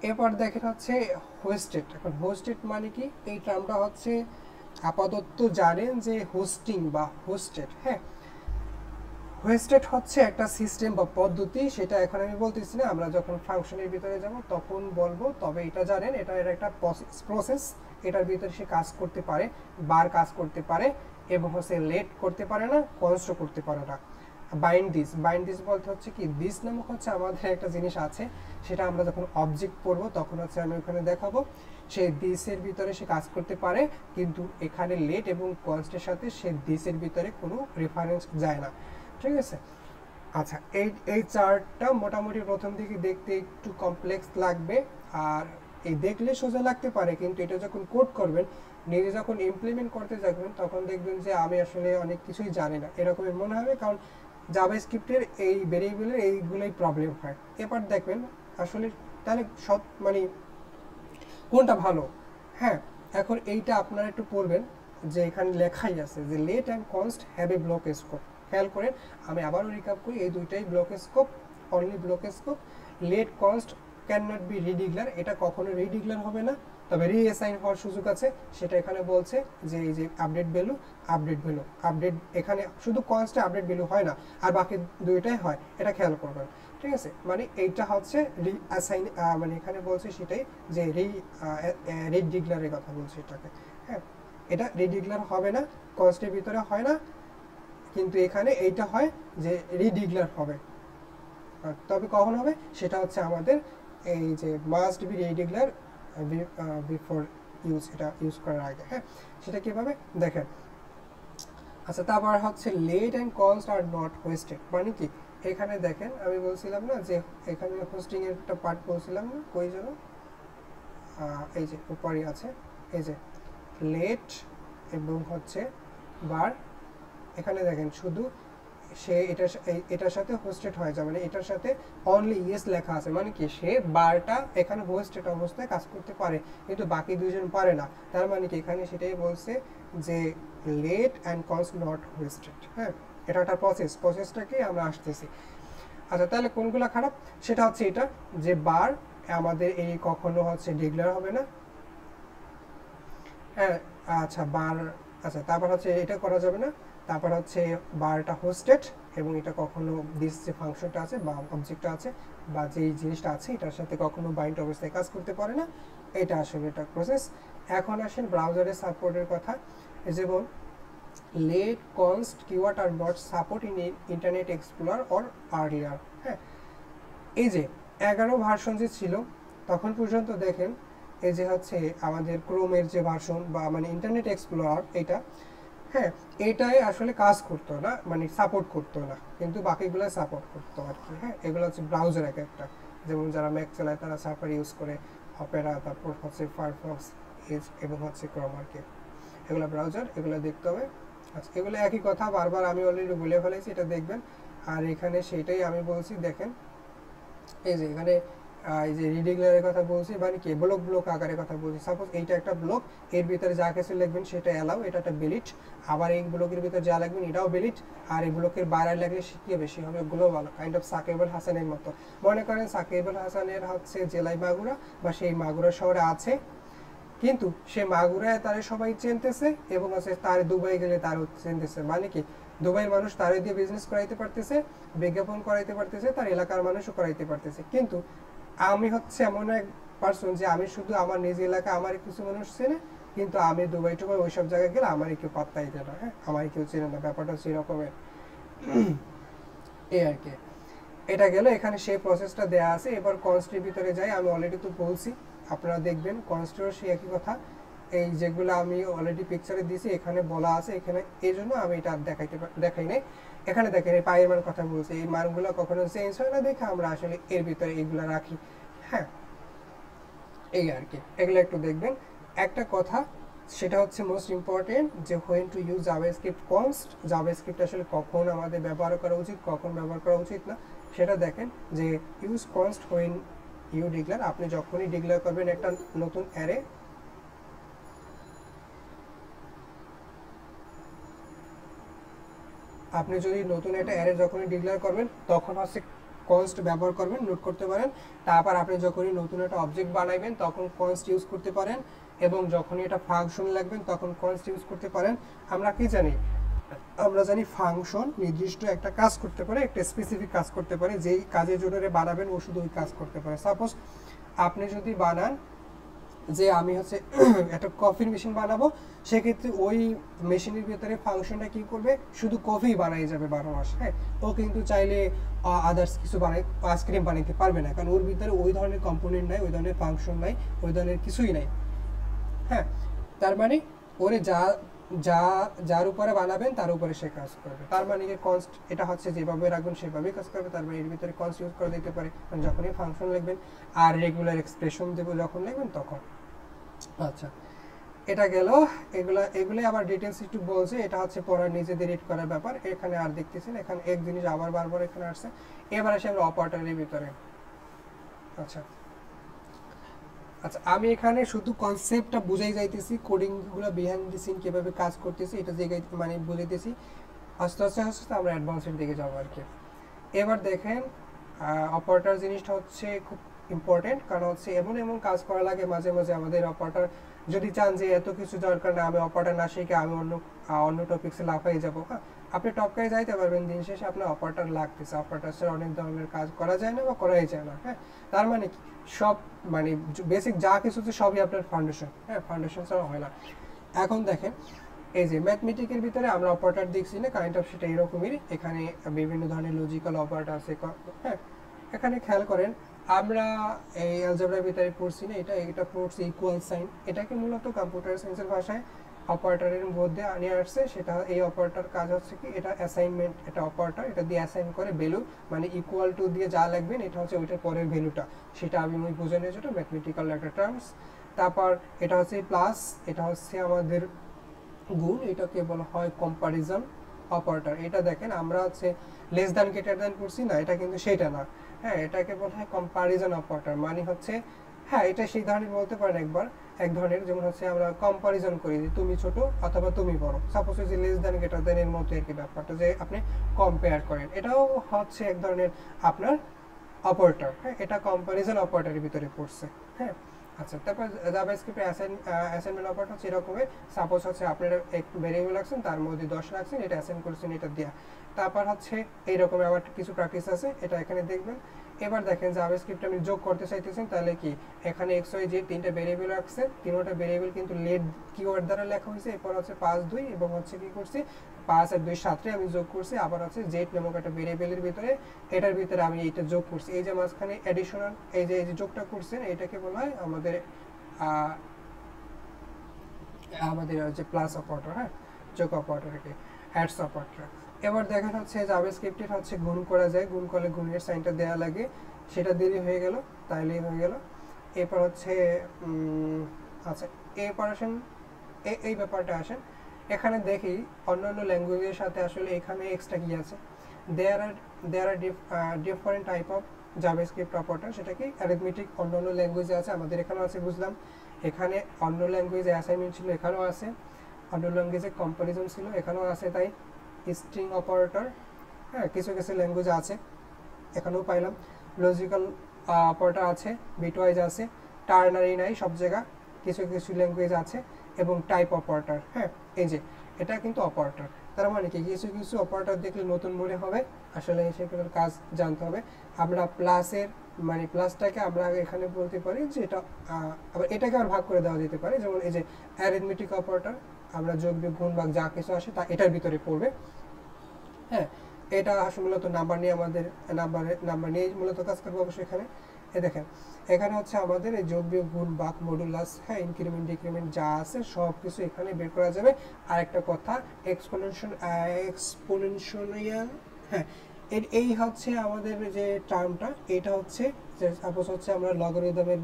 এরপর দেখেন হচ্ছে হোস্টেড। এখন হোস্টেড মানে কি, এই টার্মটা হচ্ছে আপাতত জানেন যে হোস্টিং বা হোস্টেড। হ্যাঁ, হোস্টেড হচ্ছে একটা সিস্টেম বা পদ্ধতি, সেটা এখন আমি বলতেছি না, আমরা যখন ফাংশনের ভিতরে যাব তখন বলবো। তবে এটা জানেন এটা এর একটা প্রসেস, এটার ভিতরে সে কাজ করতে পারে, বার কাজ করতে পারে, এবং হচ্ছে লেট করতে পারে না, কনস্ট করতে পারে না। বাইন্ড দিস বলতে হচ্ছে কি, দিস নামক হচ্ছে আমাদের একটা জিনিস আছে, সেটা আমরা যখন অবজেক্ট পড়বো তখন হচ্ছে আমি ওখানে দেখাবো, সেই দিসের ভিতরে সে কাজ করতে পারে, কিন্তু এখানে লেট এবং কনস্টের সাথে সে দিসের ভিতরে কোনো রেফারেন্স যায় না, ঠিক আছে। আচ্ছা, এই চার্টটা মোটামুটি প্রথম দিকে দেখতে একটু কমপ্লেক্স লাগবে, আর এই দেখলে সোজা লাগতে পারে, কিন্তু এটা যখন কোড করবেন, নিজে যখন ইমপ্লিমেন্ট করতে যাবেন, তখন দেখবেন যে আমি আসলে অনেক কিছুই জানি না এরকমই মনে হবে, কারণ জাভাস্ক্রিপ্টের এই ভেরিয়েবলের এইগুলোই প্রবলেম হয়। এবার দেখবেন আসলে তাহলে সব মানে কোনটা ভালো। হ্যাঁ, এখন এইটা আপনারা একটু পড়বেন, যে এখানে লেখাই আছে যে let and const have a block scope. খেয়াল করেন, আমি আবারও রিক্যাপ করি, এই দুইটাই block scope, only block scope. Let const can not be redeclare, এটা কখনো রিডিগলার হবে না, তবে রিঅ্যাসাইন হওয়ার সুযোগ আছে, সেটা এখানে বলছে যে এই যে আপডেট ভ্যালু, আপডেট এখানে শুধু কনস্টে আপডেট ভ্যালু হয় না, আর বাকি দুইটাই হয়, এটা খেয়াল করবেন, ঠিক আছে। মানে এইটা হচ্ছে রিঅ্যাসাইন, মানে এখানে বলছে সেটাই যে রিডিগলারের কথা বলছে এটাকে। হ্যাঁ, এটা রিডিগলার হবে না, কনস্টের ভিতরে হয় না, কিন্তু এখানে এইটা হয় যে রিডিগলার হবে। তবে কখন হবে সেটা হচ্ছে আমাদের এই যে must be redeclare before use, এটা ইউজ করার আগে। হ্যাঁ, সেটা কিভাবে দেখেন। আচ্ছা, তারপর হচ্ছে let and const are not hoisted, মানে কি এখানে দেখেন আমি বলছিলাম না যে এখানে হোস্টিং এর একটা পার্ট বলছিলাম না, কই যেন এই যে উপরে আছে, এই যে লেট এবং হচ্ছে বার, এখানে দেখেন শুধু সে এটার সাথে হোস্টেড হয়ে যায়, মানে এটার সাথে অনলি ইয়েস লেখা আছে, মানে কি সে বারটা এখানে হোস্টেড অবস্থায় কাজ করতে পারে, কিন্তু বাকি দুইজন পারে না। তার মানে কি এখানে সেটাই বলছে যে let and const not hoisted. হ্যাঁ, এটা একটা প্রসেসটাকে আমরা আসতেছি। আচ্ছা, তাহলে কোনগুলো খারাপ, সেটা হচ্ছে এটা যে বার আমাদের এই কখনো হচ্ছে ডিক্লেয়ার হবে না। হ্যাঁ, আচ্ছা বার, আচ্ছা তারপর হচ্ছে এটা করা যাবে না, তারপর হচ্ছে বারটা হোস্টেড, এবং এটা কখনো দিস যে ফাংশনটা আছে বা অবজেক্টটা আছে বা যেই জিনিসটা আছে এটার সাথে কখনো বাইন্ড অবস্থায় কাজ করতে পারে না, এটা আসলে এটা প্রসেস। এখন আসেন ব্রাউজারের সাপোর্টের কথা, যেমন let const keyword are not support in Internet Explorer or earlier. হ্যাঁ, এই যে 11 ভার্সন যে ছিল তখন পর্যন্ত দেখেন, এই যে হচ্ছে আমাদের ক্রোমের যে ভার্সন বা মানে ইন্টারনেট এক্সপ্লোরার, এটা হ্যাঁ এটাই আসলে কাজ করতো না, মানে সাপোর্ট করতো না, কিন্তু বাকিগুলো সাপোর্ট করতো আর কি। হ্যাঁ, এগুলো হচ্ছে ব্রাউজার এক একটা, যেমন যারা ম্যাক চালায় তারা সাফারি ইউজ করে, অপেরা, তারপর হচ্ছে ফায়ারফক্স এবং হচ্ছে ক্রোম আর কি, এগুলো ব্রাউজার, এগুলো দেখতে হবে। আচ্ছা, এগুলো একই কথা, বারবার আমি অলরেডি বলে ফেলেছি, এটা দেখবেন। আর এখানে সেটাই আমি বলছি, দেখেন এই যে এখানে এই যে রিডিগলারের কথা বলছি, মানে কি ব্লক আকারের কথা বলছি। সাপোজ এইটা একটা ব্লক, এর ভিতরে যা কিছু লিখবেন সেটা অ্যালাউ, এটা একটা বেলিট, আবার এই ব্লকের ভিতরে যা লিখবেন এটাও বেলিট, আর এই ব্লকের বাইরে লাগলে কি বেশি হবে global, kind of Shakib Al হাসানের মতো। মনে করেন সাকিব আল হাসানের হচ্ছে জেলায় মাগুরা বা সেই মাগুরা শহরে আছে, কিন্তু সে মাগুরায় তারে সবাই চিনতেছে, এবং আছে তার দুবাই গেলে তারও চিনতেছে, মানে কি দুবাইয়ের মানুষ তারে দিয়ে বিজনেস করাইতে পারতেছে, বিজ্ঞাপন করাইতে পারতেছে, তার এলাকার মানুষও করাইতে পারতেছে। কিন্তু আমি হচ্ছে এমন এক পার্সন যে আমি শুধু আমার নিজ এলাকা আমার কিছু মানুষ চেনে, কিন্তু আমি দুবাই টুবাই ওইসব জায়গায় গেলে আমার কেউ পাত্তাই দেয় না। হ্যাঁ, আমার কেউ চেনে না, ব্যাপারটা হচ্ছে এরকমের এই আর কি। এটা গেল, এখানে সেই প্রসেসটা দেয়া আছে। এবার কনস্টের ভিতরে যাই, আমি অলরেডি তো বলছি, আপনারা দেখবেন কনস্টেরও সেই একই কথা, এই যেগুলো আমি অলরেডি পিকচারে দিয়েছি এখানে বলা আছে, এখানে এই জন্য আমি এটা দেখাই নাই। এখানে দেখেন এই পায়ের মান কথা বলছে, এই মানগুলো কখনো চেঞ্জ হয় না দেখে আমরা আসলে এর ভিতরে এইগুলো রাখি। হ্যাঁ, এই আর কি, এগুলো একটু দেখবেন। একটা কথা সেটা হচ্ছে মোস্ট ইম্পর্টেন্ট, যে when to use JavaScript const, JavaScript আসলে কখন আমাদের ব্যবহার করা উচিত, কখন ব্যবহার করা উচিত না, সেটা দেখেন। যে use const when you declare, আপনি যখনই ডিক্লেয়ার করবেন একটা নতুন অ্যারে, আপনি যদি নতুন একটা অ্যারে যখনই ডিক্লেয়ার করবেন তখন হচ্ছে কনস্ট ব্যবহার করবেন, নোট করতে পারেন। তারপর আপনি যখনই নতুন একটা অবজেক্ট বানাইবেন তখন কনস্ট ইউজ করতে পারেন, এবং যখনই এটা ফাংশন লাগবেন তখন কনস্ট ইউজ করতে পারেন। আমরা কি জানি, আমরা জানি ফাংশন নির্দিষ্ট একটা কাজ করতে পারে, একটা স্পেসিফিক কাজ করতে পারে, যেই কাজের জন্য বানাবেন ও শুধু ওই কাজ করতে পারে। সাপোজ আপনি যদি বানান যে আমি হচ্ছে একটা কফির মেশিন বানাবো, সেক্ষেত্রে ওই মেশিনের ভিতরে ফাংশনটা কি করবে, শুধু কফি বানাই যাবে 12 মাস। হ্যাঁ, ও কিন্তু চাইলে আদার্স কিছু বানাই, আইসক্রিম বানাইতে পারবে না, কারণ ওর ভিতরে ওই ধরনের কম্পোনেন্ট নাই, ওই ধরনের ফাংশন নাই, ওই ধরনের কিছুই নাই। হ্যাঁ, তার মানে ওরে যা যা যার উপরে বানাবেন তার উপরে সে কাজ করবে। তার মানে কি কনস্ট, এটা হচ্ছে যেভাবে রাখবেন সেভাবেই কাজ করবে। তার মানে এর ভিতরে কনস্ট ইউজ করে দিতে পারে যখনই ফাংশন লিখবেন, আর রেগুলার এক্সপ্রেশন দেবো যখন লিখবেন তখন। আচ্ছা, এটা গেল। এগুলো আবার ডিটেলস একটু বলছে, এটা হচ্ছে পড়ার নিজেদের রিড করার ব্যাপার। এখানে আর দেখতেছেন এখানে এক জিনিস আবার বারবার এখানে আসছে। এবার আসে আমরা অপারেটরের ভিতরে। আচ্ছা আচ্ছা, আমি এখানে শুধু কনসেপ্টটা বুঝাই যাইতেছি, কোডিংগুলো বিহাইন্ড দি সিন কীভাবে কাজ করতেছি এটা জায়গায় মানে বুঝাইতেছি। আস্তে আস্তে আস্তে আমরা অ্যাডভান্সের দিকে যাবো আর কি। এবার দেখেন অপারেটর জিনিসটা হচ্ছে খুব ইম্পর্টেন্ট, কারণ হচ্ছে এমন এমন কাজ করা লাগে মাঝে মাঝে আমাদের। অপারেটর যদি চান যে এত কিছু দরকার না, আমি অপারেটর না শিখে আমি অন্য টপিক্সে লাফাই যাবো, হ্যাঁ, আপনি টপকায় যাইতে পারবেন, দিন শেষে আপনার অপারেটর লাগতেছে। অপারেটর অনেক ধরনের কাজ করা যায় না বা করাই যায় না। হ্যাঁ, তার মানে কি সব মানে বেসিক যা কিছু হচ্ছে সবই আপনার ফাউন্ডেশন। হ্যাঁ, ফাউন্ডেশন ছাড়া হয় না। এখন দেখেন এই যে ম্যাথমেটিকের ভিতরে আমরা অপারেটর দেখছি না, কাইন্ড অফ সেটা এরকমই। এখানে বিভিন্ন ধরনের লজিক্যাল অপারেটর আছে। হ্যাঁ, এখানে খেয়াল করেন আমরা এই অ্যালজেব্রার ভিতরে পড়ছি না, এটা পড়ছি ইকুয়াল সাইন। এটাকে মূলত কম্পিউটার সায়েন্সের ভাষায় অপারেটরের মধ্যে আনিয়ে আসছে। সেটা এই অপারেটর কাজ হচ্ছে কি, এটা অ্যাসাইনমেন্ট, এটা অপারেটর, এটা দিয়ে অ্যাসাইন করে ভ্যালু, মানে ইকুয়াল টু দিয়ে যা লিখবেন এটা হচ্ছে ওইটার পরের ভ্যালুটা, সেটা আমি বোঝানোর জন্য ম্যাথমেটিক্যাল একটা টার্মস। তারপর এটা হচ্ছে প্লাস, এটা হচ্ছে আমাদের গুণ, এটাকে বলা হয় কম্পারিজন অপারেটর। এটা দেখেন আমরা হচ্ছে লেস দ্যান গ্রেটার দ্যান করছি না, এটা কিন্তু সেটা না। হ্যাঁ, এটাকে বলা হয় কম্পারিজন অপারেটর, মানে হচ্ছে হ্যাঁ এটা সেই ধরনের বলতে পারেন একবার, এক ধরনের, যেমন হচ্ছে আমরা কম্পারিজন করি যে তুমি ছোট অথবা তুমি বড়, সাপোজ যে লেস দ্যান গ্রেটার দ্যান এর মধ্যে আর কি ব্যাপারটা, যে আপনি কম্পেয়ার করেন, এটাও হচ্ছে এক ধরনের আপনার অপারেটর। হ্যাঁ, এটা কম্পারিজন অপারেটরের ভিতরে পড়ছে। হ্যাঁ, আচ্ছা, তারপর জাভাস্ক্রিপ্টে অ্যাসাইনমেন্ট অপারেটর হচ্ছে এরকমই। সাপোজ হচ্ছে আপনারা এক ভেরিয়েবল রাখছেন, তার মধ্যে 10 রাখছেন, এটা অ্যাসাইন করছেন এটা দিয়া। তারপর হচ্ছে এইরকম আবার কিছু প্র্যাকটিস আছে, এটা এখানে দেখবেন। এবার দেখেন জাভাস্ক্রিপ্টে আমি যোগ করতে চাইতেছেন, তাহলে কি এখানে এক্স ওয়াই জেড তিনটা ভেরিয়েবল রাখছে, তিনটা ভেরিয়েবল কিন্তু লেট কিওয়ার্ড দ্বারা লেখা হয়েছে। এরপর হচ্ছে 5 2 এবং হচ্ছে কি করছি 5 আর 2 7 আমি যোগ করছি। আবার হচ্ছে জেড নামক একটা ভেরিয়েবলের ভিতরে, এটার ভিতরে আমি এইটা যোগ করছি। এই যে মাঝখানে অ্যাডিশনাল এই যে যোগটা করছেন, এটাকে বলা হয় আমাদের যে প্লাস অপারেটর। হ্যাঁ, যোগ অপারেটরকে অ্যাডস অপারেটর। এবার দেখেন হচ্ছে জাভাস্ক্রিপ্টের হচ্ছে গুণ করা যায়, গুণ করলে গুণের সাইনটা দেওয়া লাগে, সেটা দেরি হয়ে গেল, তাইলেই হয়ে গেল। এরপর হচ্ছে আচ্ছা, এরপর আসেন এই ব্যাপারটা আসেন। এখানে দেখি অন্যান্য ল্যাঙ্গুয়েজের সাথে আসলে এখানে এক্সট্রা কি আছে। There are different type of JavaScript operator, সেটা কি অ্যারিথমেটিক অন্যান্য ল্যাঙ্গুয়েজে আছে, আমাদের এখানেও আছে বুঝলাম। এখানে অন্য ল্যাঙ্গুয়েজে অ্যাসাইনমেন্ট ছিল, এখানেও আছে। অন্য ল্যাঙ্গুয়েজে কম্পারিজন ছিল, এখানেও আছে। তাই স্ট্রিং অপারেটর, হ্যাঁ, কিছু কিছু ল্যাঙ্গুয়েজ আছে, এখানেও পাইলাম। লজিক্যাল অপারেটর আছে, বিটওয়াইজ আছে, টার্নারি নাই সব জায়গা, কিছু কিছু ল্যাঙ্গুয়েজ আছে, এবং টাইপ অপারেটর। হ্যাঁ, এই যে এটা কিন্তু অপারেটর। তার মানে কি কিছু কিছু অপারেটর দেখলে নতুন মনে হবে, আসলে সেগুলোর কাজ জানতে হবে। আমরা প্লাসের মানে প্লাসটাকে আমরা এখানে বলতে পারি যে এটা, আবার এটাকে আবার ভাগ করে দেওয়া যেতে পারে। যেমন এই যে অ্যারিথমেটিক অপারেটর, আমরা যোগ বিয়োগ গুণ ভাগ যা কিছু আসে তা এটার ভিতরে পড়বে। হ্যাঁ, এটা আসলে মূলত নাম্বার নিয়ে আমাদের নাম্বার নিয়ে মূলত কাজ করবো অবশ্যই এখানে। দেখেন এখানে হচ্ছে আমাদের এই যোগ বিয়োগ গুণ ভাগ মডুলাস, হ্যাঁ, ইনক্রিমেন্ট ডিক্রিমেন্ট যা আছে সব কিছু এখানে বের করা যাবে। আর একটা কথা, এক্সপোনেনশিয়াল, হ্যাঁ, এই হচ্ছে আমাদের যে টার্মটা, এটা হচ্ছে যে সাপোজ হচ্ছে আমরা লগারিদমের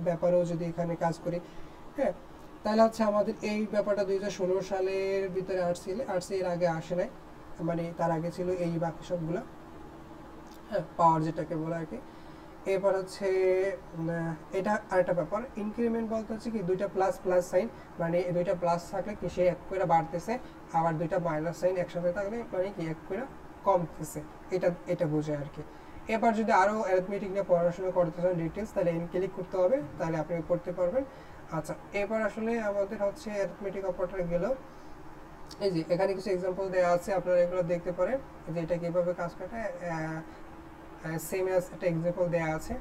ব্যাপারেও যদি এখানে কাজ করি, হ্যাঁ, তাহলে হচ্ছে আমাদের এই ব্যাপারটা 2016 সালের ভিতরে আসছে, এর আগে আসে নাই, মানে তার আগে ছিল এই বাকি সবগুলো। হ্যাঁ, পাওয়ার যেটাকে বলে আর কি। এবার হচ্ছে এটা আরেকটা ব্যাপার, ইনক্রিমেন্ট বলতে হচ্ছে কি দুইটা প্লাস প্লাস সাইন, মানে দুইটা প্লাস থাকলে কি সে এক করে বাড়তেছে, আবার দুইটা মাইনাস সাইন একসাথে থাকলে মানে কি এক করে কমতেছে, এটা বোঝায় আর কি। এবার যদি আরও অ্যারিথমেটিক নিয়ে পড়াশোনা করতে চান ডিটেলস, তাহলে ক্লিক করতে হবে, তাহলে আপনি করতে পারবেন। আচ্ছা, এবার আসলে আমাদের হচ্ছে অ্যারিথমেটিক অপারেটর গেল। এই যে এখানে কিছু এক্সাম্পল দেওয়া আছে, আপনারা এগুলো দেখতে পারেন যে এটা কীভাবে কাজ করে। সেম অ্যাজ একটা এক্সাম্পল দেওয়া আছে।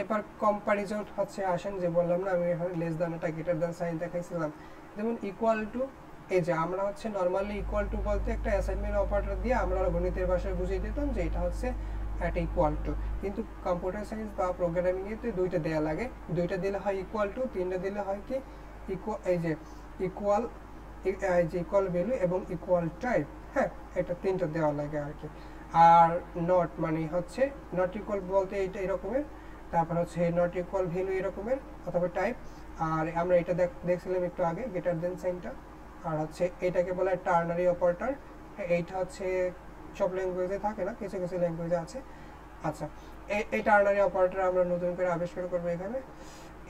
এবার কম্পারিজন হচ্ছে আসেন, যে বললাম না আমি এখানে লেস দ্যান এটা গ্রেটার দ্যান সাইন দেখাইছিলাম, যেমন ইকুয়াল টু, এই যে আমরা হচ্ছে নর্মালি ইকুয়াল টু বলতে একটা অ্যাসাইনমেন্ট অপারেটর দিয়ে আমরা গণিতের ভাষায় বুঝিয়ে দিতাম যে এটা হচ্ছে একটা ইকুয়াল টু, কিন্তু কম্পিউটার সায়েন্স বা প্রোগ্রামিং এতে দুইটা দেয়া লাগে, দুইটা দিলে হয় ইকুয়াল টু, তিনটা দিলে হয় কি এই যে ইকুয়াল, এই যে ইকুয়াল ভ্যালু এবং ইকুয়াল টাইপ, হ্যাঁ এটা তিনটা দেওয়া লাগে আর কি। আর নট মানে হচ্ছে নট ইকুয়াল বলতে এইটা এরকমের, তারপর হচ্ছে নট ইকুয়াল ভ্যালু এরকমের অথবা টাইপ, আর আমরা এটা দেখছিলাম একটু আগে গ্রেটার দেন সাইনটা, আর হচ্ছে এটাকে বলা হয় টার্নারি অপারেটর, এইটা হচ্ছে সব ল্যাঙ্গুয়েজে থাকে না, কিছু কিছু ল্যাঙ্গুয়েজে আছে। আচ্ছা, এই টার্নারি অপারেটর আমরা নতুন করে আবিষ্কার করবো এখানে,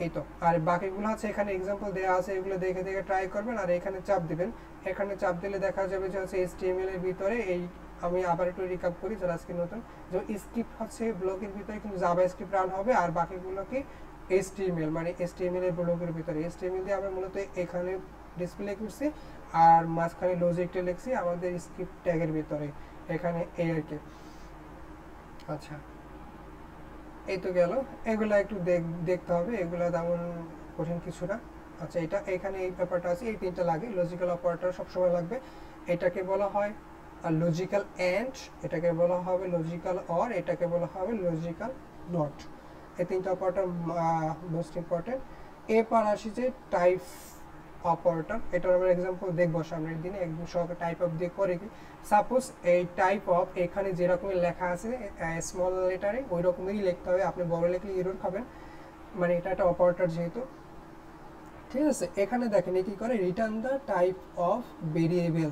এই তো। আর বাকিগুলো হচ্ছে এখানে এক্সাম্পল দেওয়া আছে, এগুলো দেখে দেখে ট্রাই করবেন আর এখানে চাপ দিবেন। এখানে চাপ দিলে দেখা যাবে যে হচ্ছে HTML এর ভিতরে এই, আমি আবার একটু রিক্যাপ করি যারা আজকে নতুন, যে স্ক্রিপ্ট হচ্ছে ব্লকের ভিতরে কিন্তু জাভা স্ক্রিপ্ট রান হবে, আর বাকিগুলো কি HTML মানে HTML এর ব্লকের ভিতরে, HTML দিয়ে আমরা মূলত এখানে ডিসপ্লে করছি আর মাঝখানে লজিকটা লিখছি আমাদের স্ক্রিপ্ট ট্যাগের ভিতরে এখানে, এই আর কি। আচ্ছা, এই তো গেল, এগুলো একটু দেখতে হবে, এগুলো তেমন কঠিন কিছু না। আচ্ছা, এটা এখানে এই ব্যাপারটা আছে, এই তিনটা লাগে, লজিক্যাল অপারেটর সবসময় লাগবে, এটাকে বলা হয় লজিক্যাল অ্যান্ড, এটাকে বলা হবে লজিক্যাল অর, এটাকে বলা হবে লজিক্যাল নট, এই তিনটা অপারেটর মোস্ট ইম্পর্টেন্ট। এরপর আসি যে টাইপ অপারেটর, এটার আমরা এক্সাম্পল দেখবো সামনের দিনে, একদম সহজে টাইপ অফ দিয়ে করে কি, সাপোজ এই টাইপ অফ এখানে যেরকম লেখা আছে স্মল লেটারে ওই রকমই লিখতে হবে, আপনি বড় লিখলে এরর খাবেন, মানে এটা একটা অপারেটর যেহেতু, ঠিক আছে। এখানে দেখেন কি করে, return the type of variable,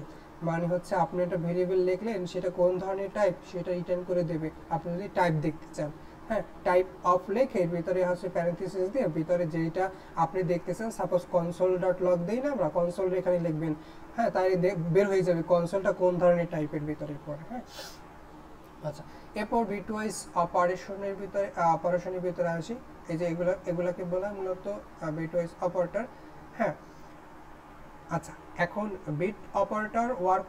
মানে হচ্ছে আপনি একটা ভেরিয়েবল লিখলেন, সেটা কোন ধরনের টাইপ সেটা রিটার্ন করে দেবে আপনি যদি টাইপ দেখতে চান, হ্যাঁ। টাইপ অফ লেখে ভিতরে হচ্ছে প্যারেন্থেসিস দিয়ে ভিতরে যেটা আপনি দেখতেছেন, সাপোজ কনসোল ডট লগ দেই না আমরা, কনসোল এখানে লিখবেন, হ্যাঁ, তাই বের হয়ে যাবে কনসোলটা কোন ধরনের টাইপের ভিতরে পড়ে, হ্যাঁ। আচ্ছা, এরপর বিটওয়াইজ অপারেশনের ভিতরে আসি, এই যে এগুলাকে বলা মূলত বিটওয়াইজ অপারেটর, হ্যাঁ। আচ্ছা, এখন bit operator work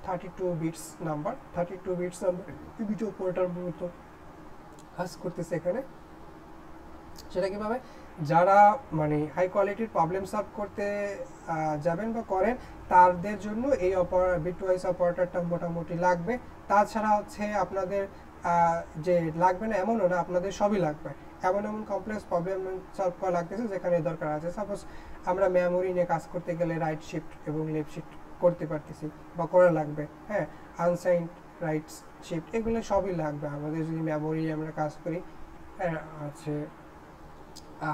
32 bits number, 32 bits number bit operator মূলত কাজ করতেছে এখানে। সেটা কিভাবে, যারা মানে হাই কোয়ালিটির প্রবলেম সলভ করতে যাবেন বা করেন তাদের জন্য এই বিটওয়াইজ অপারেটরটা মোটামুটি লাগবে, তাছাড়া হচ্ছে আপনাদের যে লাগবে না এমনও না, আপনাদের সবই লাগবে, এমন এমন কমপ্লেক্স প্রবলেম সলভ করা লাগতেছে যেখানে দরকার আছে। সাপোজ আমরা মেমোরি নিয়ে কাজ করতে গেলে রাইট শিফট এবং লেফট শিফট করতে পারতেছি বা করা লাগবে, হ্যাঁ, আনসাইন্ড রাইট শিফট এগুলো সবই লাগবে আমাদের যদি মেমোরি আমরা কাজ করি, হ্যাঁ, আছে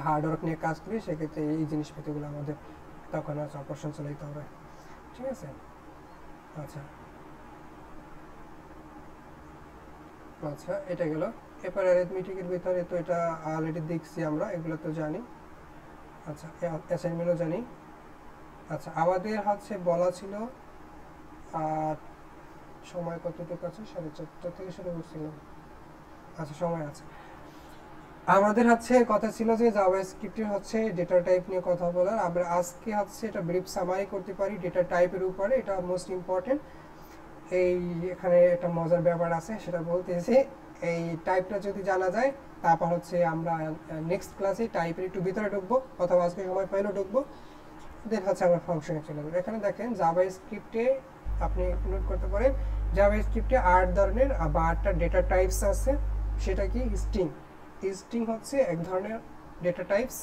হার্ডওয়ার্ক নিয়ে কাজ করি, সেক্ষেত্রে এই জিনিসপাতিগুলো আমাদের তখন আছে অপারেশন চালাইতে হবে, ঠিক আছে। আচ্ছা আচ্ছা, এটা গেল। এরপর অ্যারিথমেটিকের ভিতরে তো এটা অলরেডি দেখছি আমরা, এগুলো তো জানি। আচ্ছা, অ্যাসাইনমেন্টও জানি। আচ্ছা, আমাদের হচ্ছে বলা ছিল আর সময় কতটুকু আছে, 4:30 থেকে শুরু করছিলাম। আচ্ছা, সময় আছে। আমাদের হচ্ছে কথা ছিল যে জাভাস্ক্রিপ্টের হচ্ছে ডেটা টাইপ নিয়ে কথা বলার, আমরা আজকে হচ্ছে এটা ব্রিফ সামারি করতে পারি ডেটা টাইপের উপরে, এটা মোস্ট ইম্পর্টেন্ট। এই এখানে একটা মজার ব্যাপার আছে, সেটা বলতেছি, এই টাইপটা যদি জানা যায় তারপর হচ্ছে আমরা নেক্সট ক্লাসে টাইপের একটু ভিতরে ঢুকবো, অথবা আজকে সময় পাইলেও ঢুকবো, দেন হচ্ছে আমরা ফাংশনে চলে যাবো। এখানে দেখেন জাভাস্ক্রিপ্টে আপনি নোট করতে পারেন, জাভাস্ক্রিপ্টে 8 ধরনের বা 8টা ডেটা টাইপস আছে। সেটা কি, স্ট্রিং, স্ট্রিং হচ্ছে এক ধরনের ডেটা টাইপস,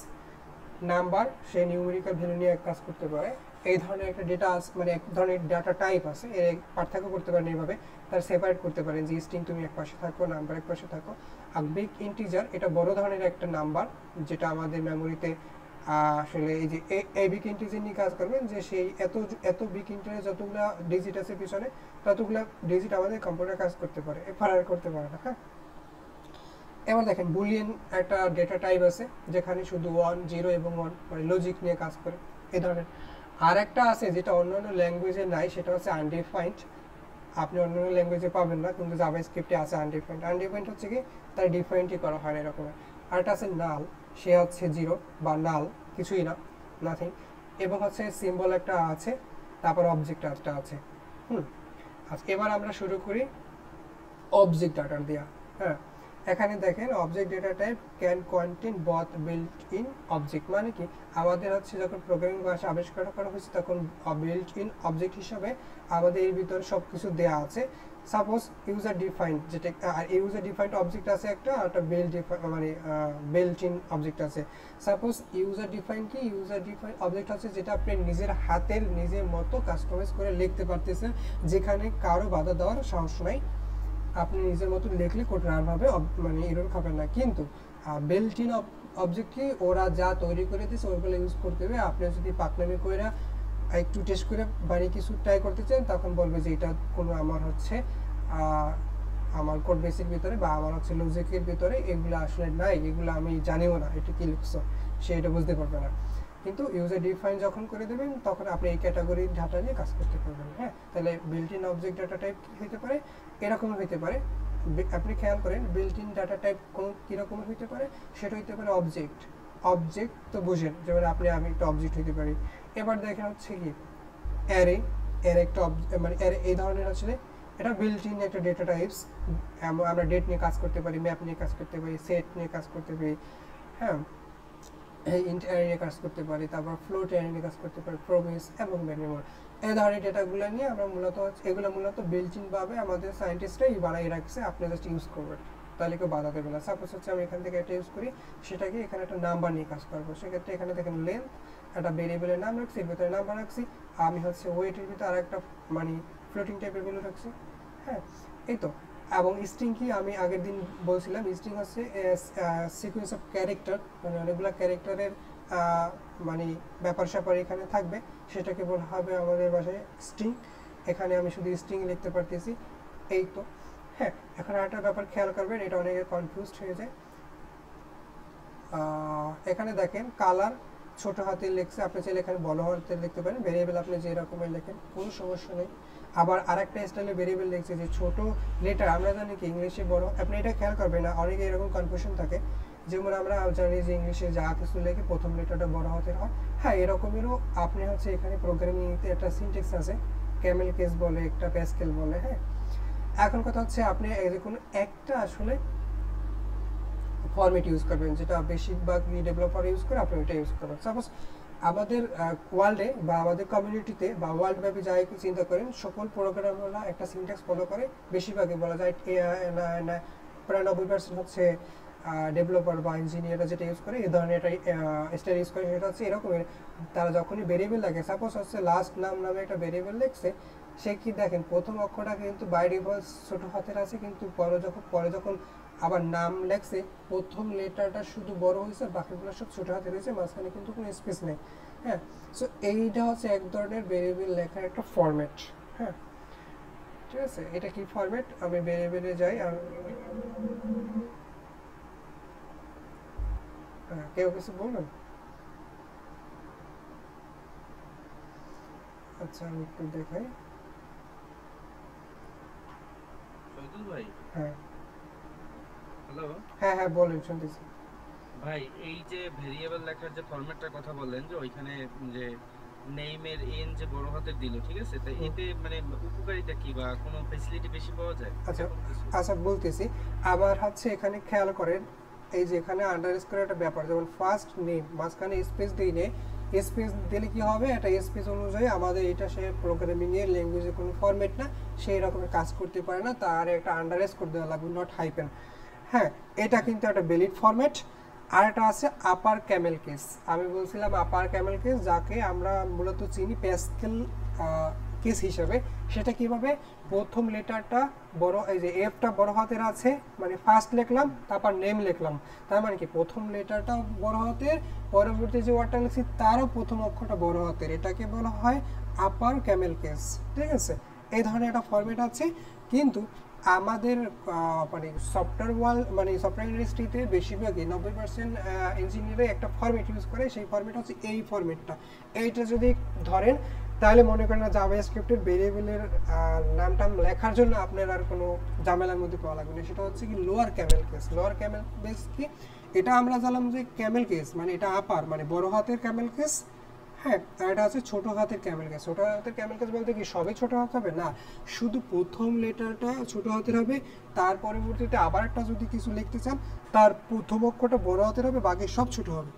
নাম্বার সে নিউমেরিক্যাল ভ্যালু নিয়ে কাজ করতে পারে, এই ধরনের একটা ডেটা আছে, মানে এক ধরনের ডাটা টাইপ আছে, এর পার্থক্য করতে পারেন এইভাবে, তার সেপারেট করতে পারেন যে স্ট্রিং তুমি এক পাশে থাকো, নাম্বার এক পাশে থাকো। আর বিগ ইন্টিজার, এটা বড় ধরনের একটা নাম্বার, যেটা আমাদের মেমোরিতে আসলে এই যে এই বিগ ইন্টিজার নিয়ে কাজ করবেন, যে সেই এত বিগ ইন্টিজার যতগুলো ডিজিট আছে পিছনে ততগুলো ডিজিট আমাদের কম্পিউটার কাজ করতে পারে, ফারার করতে পারে না, হ্যাঁ। এবার দেখেন বুলিয়ান একটা ডেটা টাইপ আছে, যেখানে শুধু 1 0 এবং 1 মানে লজিক নিয়ে কাজ করে, এই ধরনের। আর একটা আছে যেটা অন্যান্য ল্যাঙ্গুয়েজে নাই, সেটা হচ্ছে আনডিফাইন্ড, আপনি অন্যান্য ল্যাঙ্গুয়েজে পাবেন না, কিন্তু জাভাস্ক্রিপ্টে আছে আনডিফাইন্ড। আনডিফাইন্ড হচ্ছে কি, তার ডিফাইন্ডই করা হয় না এরকমের। আর একটা আছে নাল, সে হচ্ছে 0 বা নাল, কিছুই না, নাথিং। এবং হচ্ছে সিম্বল একটা আছে, তারপর অবজেক্ট একটা আছে। আচ্ছা, এবার আমরা শুরু করি অবজেক্ট ডাটার দেওয়া, হ্যাঁ। এখানে দেখেন object data type can contain both built in object, মানে কি আমাদের হচ্ছে যখন প্রোগ্রামিং ভাষা আবিষ্কার করা হয়েছে তখন বিল্ট ইন অবজেক্ট হিসাবে আমাদের এর ভিতরে সব কিছু দেওয়া আছে। সাপোজ ইউজার ডিফাইন্ড, যেটা আর ইউজার ডিফাইন্ড অবজেক্ট আছে একটা, আর একটা মানে বিল্ট ইন অবজেক্ট আছে। সাপোজ ইউজার ডিফাইন্ড কি, ইউজার ডিফাইন্ড অবজেক্ট হচ্ছে যেটা আপনি নিজের হাতের নিজের মতো কাস্টমাইজ করে লিখতে পারতেছেন, যেখানে কারো বাধা দেওয়ার সাহস নাই, আপনি নিজের মতো লিখলে কোড রান হবে, মানে এরর খাবে না। কিন্তু বিল্ট ইন অবজেক্ট কি, ওরা যা তৈরি করে দিয়েছে ওইগুলো ইউজ করতে হবে। আপনি যদি পাকনামি কইরা একটু টেস্ট করে বাড়ি কিছু ট্রাই করতে চান, তখন বলবে যে এটা কোনো আমার হচ্ছে আমার কোড বেসিক ভিতরে বা আমার হচ্ছে লজিকের ভিতরে এগুলো আসলে নাই, এগুলো আমি জানিও না এটা কি লিখছো, সে এটা বুঝতে পারবে না। কিন্তু ইউজার ডিফাইন যখন করে দেবেন তখন আপনি এই ক্যাটাগরির ডাটা নিয়ে কাজ করতে পারবেন। হ্যাঁ, তাহলে built in object data type হতে পারে এরকম হতে পারে। আপনি খেয়াল করেন বিল্ট ইন ডাটা টাইপ কোন কীরকম হতে পারে, সেটা হতে পারে অবজেক্ট। অবজেক্ট তো বুঝেন, যেমন আমি একটা অবজেক্ট হতে পারি। এবার দেখেন হচ্ছে কি অ্যারে, এর একটা মানে অ্যারে এই ধরনের আসলে এটা বিল্ট ইন একটা ডেটা টাইপস। আমরা ডেট নিয়ে কাজ করতে পারি, ম্যাপ নিয়ে কাজ করতে পারি, সেট নিয়ে কাজ করতে পারি, হ্যাঁ ইন্ট অ্যারে নিয়ে কাজ করতে পারি, তারপর ফ্লোট অ্যারে নিয়ে কাজ করতে পারি, প্রমিস এবং ভ্যারিয়েবল। এই ধরনের ডেটাগুলো নিয়ে আমরা মূলত এগুলো মূলত বিল্ট ইন ভাবে আমাদের সায়েন্টিস্টরাই বানাই রাখছে, আপনি জাস্ট ইউজ করবেন, তাহলে কেউ বাধা দেবে না। সাপোজ হচ্ছে আমি এখান থেকে এটা ইউজ করি, সেটাকে এখানে একটা নাম্বার নিয়ে কাজ করবো, সেক্ষেত্রে এখানে দেখেন লেন্থ একটা ভেরিয়েবলের নাম রাখছি, এর ভিতরে নাম্বার রাখছি, আমি হচ্ছে ওয়েটের ভিতরে আর একটা মানে ফ্লোটিং টাইপের ভ্যালু রাখছি। হ্যাঁ, এই তো। এবং স্ট্রিং কি আমি আগের দিন বলছিলাম, স্ট্রিং হচ্ছে সিকোয়েন্স অফ ক্যারেক্টার, মানে অনেকগুলো ক্যারেক্টারের মানে ব্যাপার স্যাপার এখানে থাকবে, সেটাকে বলা হবে আমাদের ভাষায় স্ট্রিং। এখানে আমি শুধু স্ট্রিং লিখতে পারতেছি, এই তো। হ্যাঁ, এখন আরেকটা ব্যাপার খেয়াল করবেন, এটা অনেকে কনফিউজড হয়ে যায়। এখানে দেখেন কালার ছোট হাতে লিখছে, আপনি চাইলে এখানে বড় হাতে লিখতে পারেন। ভেরিয়েবল আপনি যে রকমের লেখেন কোনো সমস্যা নেই। আবার আরেকটা স্টাইলে ভেরিয়েবল লিখছে যে ছোট লেটার, আমরা জানি কি ইংলিশে বড়, আপনি এটা খেয়াল করবেন না, অনেকে এরকম কনফিউশন থাকে। যেমন আমরা জানি যে ইংলিশে যা কিছু লেখে প্রথম লেটারটা বড় হাতের হয়, হ্যাঁ এরকমেরও আপনি হচ্ছে এখানে প্রোগ্রামিংতে একটা সিনট্যাক্স আছে, ক্যামেল কেস বলে, একটা প্যাসকেল বলে। হ্যাঁ, এখন কথা হচ্ছে আপনি যে কোনো একটা আসলে ফরম্যাট ইউজ করবেন, যেটা বেশিরভাগ ডেভেলপার ইউজ করে, আপনি ওইটা ইউজ করবেন। সাপোজ আমাদের ওয়ার্ল্ডে বা আমাদের কমিউনিটিতে বা ওয়ার্ল্ড ব্যাপী যাই চিন্তা করেন, সকল প্রোগ্রামাররা একটা সিনট্যাক্স ফলো করে, বেশিরভাগই বলা যায় প্রায় 90% হচ্ছে ডেভেলপার বা ইঞ্জিনিয়াররা যেটা ইউজ করে এই ধরনের একটা স্টাইল ইউজ করে। সেটা হচ্ছে এরকমের, তারা যখনই ভেরিয়েবল লাগে, সাপোজ হচ্ছে লাস্ট নাম নামে একটা ভেরিয়েবল লিখছে, সে কি দেখেন প্রথম অক্ষরটা কিন্তু বাই ডিফল্ট ছোট হাতের আছে, কিন্তু পরে যখন আবার নাম লেখছে প্রথম লেটারটা শুধু বড় হয়েছে, বাকিগুলো সব ছোট হাতে রয়েছে, মাঝখানে কিন্তু কোনো স্পেস নেই। হ্যাঁ, সো এইটা হচ্ছে এক ধরনের ভেরিয়েবল লেখার একটা ফরম্যাট। হ্যাঁ, ঠিক আছে, এটা কি ফরম্যাট, আমি ভেরিয়েবলে যাই। আর কেউ কিছু বলবেন? আচ্ছা আমি একটু দেখাই। ভাই, হ্যাঁ হ্যালো হ্যাঁ হ্যাঁ বলেন, শুনতেছি। ভাই, এই যে ভেরিয়েবল লেখার যে ফরম্যাটটার কথা বললেন, যে ওইখানে যে নেইমের এন যে বড় হাতের দিল, ঠিক আছে, তো এতে মানে উপকারিতা কি বা কোনো ফ্যাসিলিটি বেশি পাওয়া যায়? আচ্ছা আচ্ছা বলতেছি, আবার হচ্ছে এখানে খেয়াল করেন, এই যে এখানে আন্ডারস্কোর একটা ব্যাপার, যেমন ফার্স্ট নেম মাঝখানে স্পেস দিলে, স্পেস দিলে কি হবে, একটা স্পেস অনুযায়ী আমাদের এটা সে প্রোগ্রামিং এর ল্যাঙ্গুয়েজের কোনো ফরম্যাট না, সেই রকমের কাজ করতে পারে না, তার একটা আন্ডারস্কোর দেওয়া লাগবে, নট হাইপেন। হ্যাঁ, এটা কিন্তু একটা ভ্যালিড ফরম্যাট। আর একটা আছে আপার ক্যামেল কেস, আমি বলছিলাম আপার ক্যামেল কেস, যাকে আমরা মূলত চিনি প্যাসকেল কেস হিসাবে। সেটা কিভাবে, প্রথম লেটারটা বড়, এই যে এফটা বড় হাতের আছে, মানে ফার্স্ট লিখলাম, তারপর নেম লিখলাম, তার মানে কি প্রথম লেটারটা বড় হাতের, পরবর্তী যে ওয়ার্ডটা লিখছি তারও প্রথম অক্ষরটা বড় হাতের, এটাকে বলা হয় আপার ক্যামেল কেস। ঠিক আছে, এই ধরনের একটা ফরম্যাট আছে। কিন্তু আমাদের মানে সফটওয়্যার ওয়ার্ল্ড, মানে সফটওয়্যার ইন্ডাস্ট্রিতে বেশিরভাগই 90% ইঞ্জিনিয়ারে একটা ফরম্যাট ইউজ করে, সেই ফরম্যাট হচ্ছে এই ফরম্যাটটা। এইটা যদি ধরেন তাহলে মনে করেন না জাভাস্ক্রিপ্টের ভেরিয়েবলের নামটা লেখার জন্য আপনার আর কোনো ঝামেলার মধ্যে পাওয়া লাগবে না। সেটা হচ্ছে কি lower Camel case. Lower Camel case কি, এটা আমরা জানলাম যে ক্যামেল কেস মানে এটা আপার, মানে বড় হাতের ক্যামেল কেস। হ্যাঁ, আর এটা হচ্ছে ছোট হাতের ক্যামেল কেস। ছোট হাতের ক্যামেল কেস বলতে কি সবই ছোট হাত হবে না, শুধু প্রথম লেটারটা ছোট হাতের হবে, তার পরবর্তীতে আবার একটা যদি কিছু লিখতে চান তার প্রথম অক্ষরটা বড় হাতের হবে, বাকি সব ছোট হবে,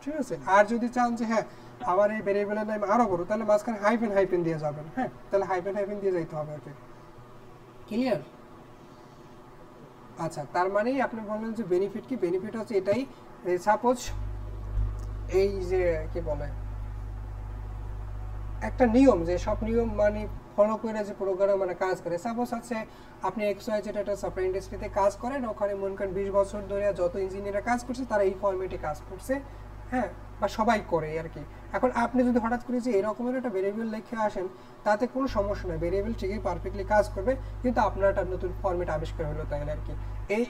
ঠিক আছে। আর যদি চান যে হ্যাঁ আবার এই ভেরিয়েবলের নাম আরও বড়, তাহলে মাঝখানে হাইফেন হাইফেন দিয়ে যাবেন। হ্যাঁ, তাহলে হাইফেন হাইফেন দিয়ে যাইতে হবে আর কি। ক্লিয়ার? আচ্ছা, তার মানেই আপনি বললেন যে বেনিফিট কি? বেনিফিট হচ্ছে এটাই, সাপোজ এই যে কি বলে একটা নিয়ম, যে সব নিয়ম মানে ফলো করে যে প্রোগ্রাম মানে কাজ করে। সাপোজ হচ্ছে আপনি এক্স ওয়াই জেড একটা সফটওয়্যার ইন্ডাস্ট্রিতে কাজ করেন, ওখানে মনে করেন 20 বছর ধরে যত ইঞ্জিনিয়াররা কাজ করছে তারা এই ফর্মেটে কাজ করছে, হ্যাঁ, বা সবাই করে আর কি। এখন আপনি যদি হঠাৎ করে যে এরকমের একটা ভেরিয়েবল লিখে আসেন, তাতে কোনো সমস্যা নেই, ভেরিয়েবল ঠিকই পারফেক্টলি কাজ করবে, কিন্তু আপনার একটা নতুন ফর্মেট আবিষ্কার হলো তাহলে আর কি।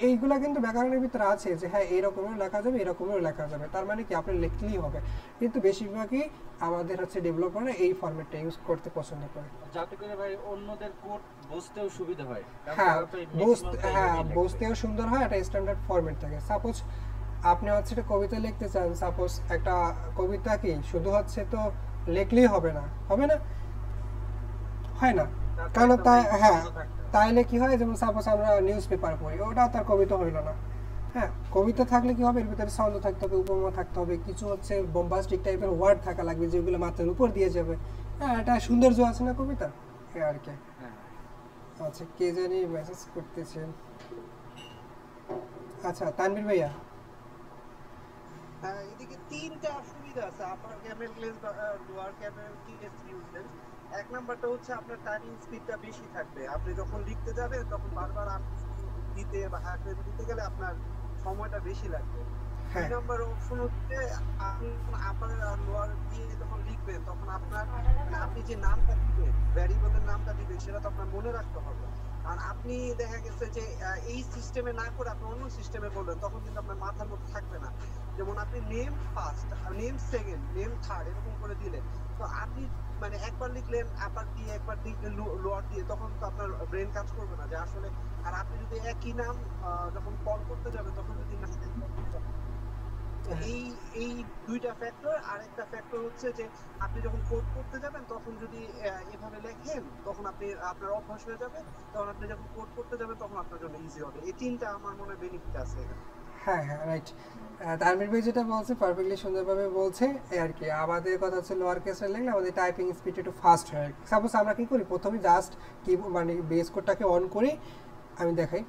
এইগুলা কিন্তু ব্যাকরণের ভিতরে আছে যে হ্যাঁ এরকমেরও লেখা যাবে, এরকমেরও লেখা যাবে, তার মানে কি আপনি লিখলেই হবে। কিন্তু বেশিরভাগই আমাদের হচ্ছে ডেভেলপাররা এই ফরম্যাটটা ইউজ করতে পছন্দ করে, যাতে করে ভাই অন্যদের কোড বুঝতেও সুবিধা হয়। হ্যাঁ বুঝতেও সুন্দর হয়, একটা স্ট্যান্ডার্ড ফরম্যাট থাকে। সাপোজ আপনি হচ্ছে একটা কবিতা লিখতে চান, সাপোজ একটা কবিতা কি শুধু হচ্ছে তো লিখলেই হবে না, হবে না, হয় না, কারণ তাই হ্যাঁ তাইলে কি হয়, যেমন সাপোজ আমরা নিউজ পেপার পড়ি, ওটা তার কবিতা হইল না। হ্যাঁ, কবিতা থাকলে কি হবে, এর ভিতরে ছন্দ থাকতে হবে, উপমা থাকতে হবে, কিছু হচ্ছে বোম্বাস্টিক টাইপের ওয়ার্ড থাকা লাগবে যেগুলো মাথার উপর দিয়ে যাবে। হ্যাঁ, এটা সৌন্দর্য আছে না কবিতা, আর কি। আচ্ছা, কে জানি মেসেজ করতেছেন। আচ্ছা, তানভীর ভাইয়া, এদিকে তিনটা সুবিধা আছে আপার ক্যামেল লেন্স বা লোয়ার ক্যামেল লেন্স ইউজের। এক নাম্বারটা হচ্ছে আপনার টাইপিং স্পিডটা বেশি থাকবে, আপনি যখন লিখতে যাবেন তখন বারবার দিতে বা হাইফেন দিতে গেলে আপনার সময়টা বেশি লাগবে। দুই নাম্বার অপশন হচ্ছে আপনি আপার আর লোয়ার দিয়ে যখন লিখবেন তখন আপনার মানে আপনি যে নামটা দিবেন, ভ্যারিয়েবলের নামটা দিবেন, সেটা তো আপনার মনে রাখতে হবে। আর আপনি দেখা গেছে যে এই সিস্টেমে না করে আপনি অন্য সিস্টেমে করবেন, তখন কিন্তু আপনার মাথার মধ্যে থাকবে না। যেমন আপনি name first, name second, name third এরকম করে দিলেন, তো আপনি মানে একবার লিখলেন আপার দিয়ে, একবার লিখলেন লোয়ার দিয়ে, তখন তো আপনার ব্রেন কাজ করবে না যে আসলে। আর আপনি যদি একই নাম যখন কল করতে যাবেন তখন যদি না, এই এই দুইটা ফ্যাক্টর। আর একটা ফ্যাক্টর হচ্ছে যে আপনি যখন কোড করতে যাবেন তখন যদি এভাবে লেখেন তখন আপনি আপনার অভ্যাস হয়ে যাবে, তখন আপনি যখন কোড করতে যাবেন তখন আপনার জন্য ইজি হবে। এই তিনটা আমার মনে বেনিফিট আছে এখানে। হ্যাঁ হ্যাঁ রাইট, তানভীর ভাই যেটা বলছে পারফেক্টলি সুন্দরভাবে বলছে আর কি। আমাদের কথা হচ্ছে লোয়ার কেসে লিখলে আমাদের টাইপিং স্পিড একটু ফাস্ট হয়। সাপোজ আমরা কি করি, প্রথমে জাস্ট কি মানে বেস কোডটাকে অন করি, আমি দেখাই।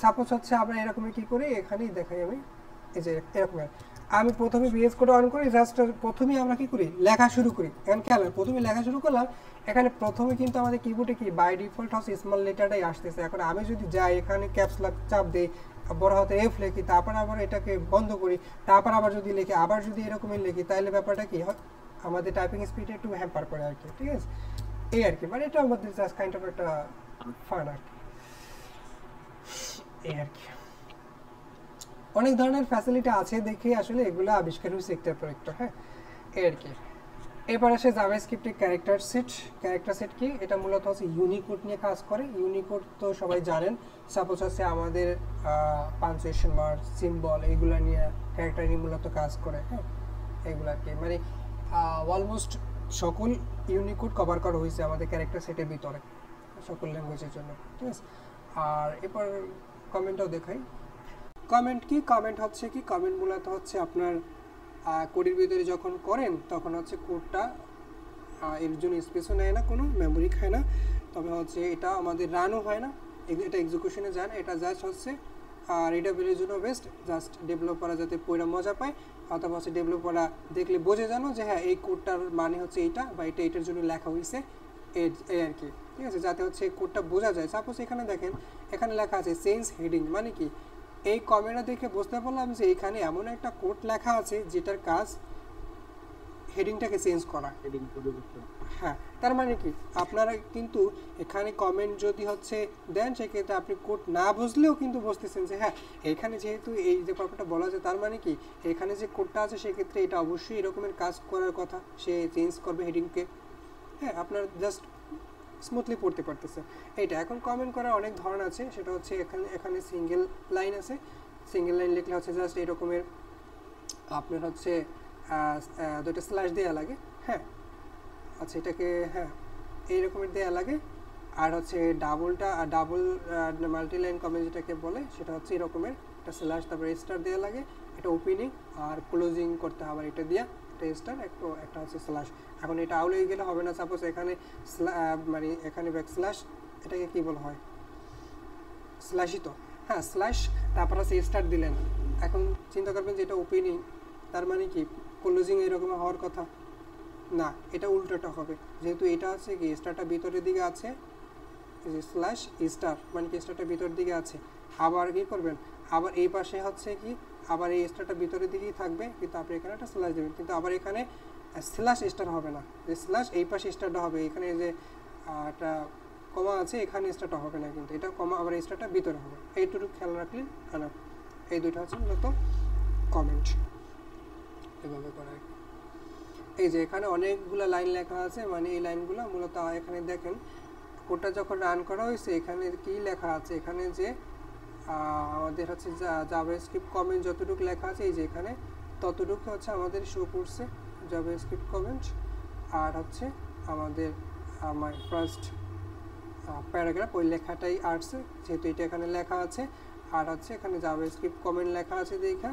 সাপোজ হচ্ছে আমরা এরকমই কি করি, এখানেই দেখাই আমি, এই যে এরকম আমি প্রথমে বিএস কোড অন করি, জাস্ট প্রথমেই আমরা কি করি লেখা শুরু করি। এখন খেয়াল, প্রথমে লেখা শুরু করলাম, এখানে প্রথমে কিন্তু আমাদের কিবোর্ডে কি বাই ডিফল্ট হচ্ছে স্মল লেটারটাই আসতেছে। এখন আমি যদি যাই এখানে ক্যাপস লক চাপ দিই, বড় হাতে এফ লিখি, তারপর আবার এটাকে বন্ধ করি, তারপর আবার যদি লিখি, আবার যদি এরকমই লিখি, তাহলে ব্যাপারটা কি হয়, আমাদের টাইপিং স্পিডে একটু হ্যাম্পার করে আর কি, ঠিক আছে। এই আর কি, মানে এটা আমাদের জাস্ট কাইন্ড অফ একটা ফান আর কি, এই আর কি। অনেক ধরনের ফ্যাসিলিটি আছে দেখে আসলে এগুলো আবিষ্কার হয়েছে একটার পর একটা। হ্যাঁ, এই আর কি। এবার আসে জাভাস্ক্রিপ্টের ক্যারেক্টার সেট। ক্যারেক্টার সেট কি, এটা মূলত হচ্ছে ইউনিকোড নিয়ে কাজ করে। ইউনিকোড তো সবাই জানেন, সাপোজ হচ্ছে আমাদের পাঞ্চুয়েশন মার্ক, সিম্বল, এগুলো নিয়ে ক্যারেক্টার নিয়ে মূলত কাজ করে। হ্যাঁ, এগুলো আর কি, মানে অলমোস্ট সকল ইউনিকোড কভার করা হয়েছে আমাদের ক্যারেক্টার সেটের ভিতরে সকল ল্যাঙ্গুয়েজের জন্য, ঠিক আছে। আর এবার কমেন্টটাও দেখাই। কমেন্ট কি, কমেন্ট হচ্ছে কি, কমেন্ট মূলত হচ্ছে আপনার কোডের ভিতরে যখন করেন তখন হচ্ছে কোডটা এর জন্য স্পেসও নেয় না, কোনো মেমোরি খায় না, তবে হচ্ছে এটা আমাদের রানও হয় না, এটা এক্সিকিউশনে যায় না। এটা জাস্ট হচ্ছে রিডেবলের জন্য বেস্ট, জাস্ট ডেভেলপাররা যাতে পড়া মজা পায়, অথবা হচ্ছে ডেভেলপাররা দেখলে বোঝে জানো যে হ্যাঁ এই কোডটার মানে হচ্ছে এইটা, বা এটা এটার জন্য লেখা হয়েছে, এই আর কি, ঠিক আছে, যাতে হচ্ছে কোডটা বোঝা যায়। সাপোজ এখানে দেখেন, এখানে লেখা আছে চেঞ্জ হেডিং, মানে কি এই কমেন্টটা দেখে বুঝতে পারলাম যে এখানে এমন একটা কোড লেখা আছে যেটার কাজ হেডিংটাকে চেঞ্জ করা। হ্যাঁ, তার মানে কি আপনারা কিন্তু এখানে কমেন্ট যদি হচ্ছে দেন, সেক্ষেত্রে আপনি কোড না বুঝলেও কিন্তু বুঝতেছেন যে হ্যাঁ এখানে যেহেতু এই যে ব্যাপারটা বলা যায়, তার মানে কি এখানে যে কোডটা আছে সেক্ষেত্রে এটা অবশ্যই এরকমের কাজ করার কথা, সে চেঞ্জ করবে হেডিংকে। হ্যাঁ, আপনার জাস্ট স্মুথলি পড়তে পারতেছে। এইটা এখন কমেন্ট করার অনেক ধরন আছে, সেটা হচ্ছে এখানে সিঙ্গেল লাইন আছে, সিঙ্গেল লাইন লিখলে হচ্ছে জাস্ট এই রকমের আপনার হচ্ছে দুইটা স্ল্যাশ দেওয়া লাগে। হ্যাঁ, আচ্ছা এটাকে হ্যাঁ এই রকমের দেওয়া লাগে। আর হচ্ছে ডাবল মাল্টি লাইন কমেন্ট যেটাকে বলে সেটা হচ্ছে এরকমের একটা স্ল্যাশ তারপরে স্টার দেওয়া লাগে, এটা ওপেনিং আর ক্লোজিং করতে হবে এটা দিয়া, একটা স্টার একটা হচ্ছে স্ল্যাশ। এখন এটা আউলে গেলে হবে না, সাপোজ এখানে মানে এখানে ব্যাক স্ল্যাশ, এটাকে কী বলা হয়, স্ল্যাশই তো, হ্যাঁ স্ল্যাশ, তারপর হচ্ছে স্টার দিলেন। এখন চিন্তা করবেন যে এটা ওপেনিং, তার মানে কি ক্লোজিং এরকম হওয়ার কথা না, এটা উল্টোটা হবে, যেহেতু এটা হচ্ছে কি স্টারটা ভিতরের দিকে আছে, স্ল্যাশ স্টার মানে কি স্টারটা ভিতরের দিকে আছে। আবার কি করবেন, আবার এই পাশে হচ্ছে কি আবার এই স্টারটা ভিতরের দিকেই থাকবে, কিন্তু আপনি এখানে একটা স্ল্যাশ দেবেন, কিন্তু আবার এখানে স্ল্যাশ স্টার হবে না, যে স্ল্যাশ এই পাশে স্টারটা হবে, এখানে যে একটা কমা আছে এখানে স্টারটা হবে না, কিন্তু এটা কমা আবার স্টারটা ভিতরে হবে, এইটুকু খেয়াল রাখলে আনা। এই দুইটা হচ্ছে মূলত কমেন্ট এভাবে করা। এই যে এখানে অনেকগুলো লাইন লেখা আছে, মানে এই লাইনগুলো মূলত এখানে দেখেন কোডটা যখন রান করা হয়েছে এখানে কি লেখা আছে, এখানে যে আমাদের হচ্ছে জাভাস্ক্রিপ্ট কমেন্ট যতটুকু লেখা আছে এই যে এখানে ততটুকু হচ্ছে আমাদের শো করছে জাভাস্ক্রিপ্ট কমেন্ট। আর হচ্ছে আমাদের আমার ফার্স্ট প্যারাগ্রাফ ওই লেখাটাই আসছে, যেহেতু এটা এখানে লেখা আছে, আর হচ্ছে এখানে জাভাস্ক্রিপ্ট কমেন্ট লেখা আছে দেখা,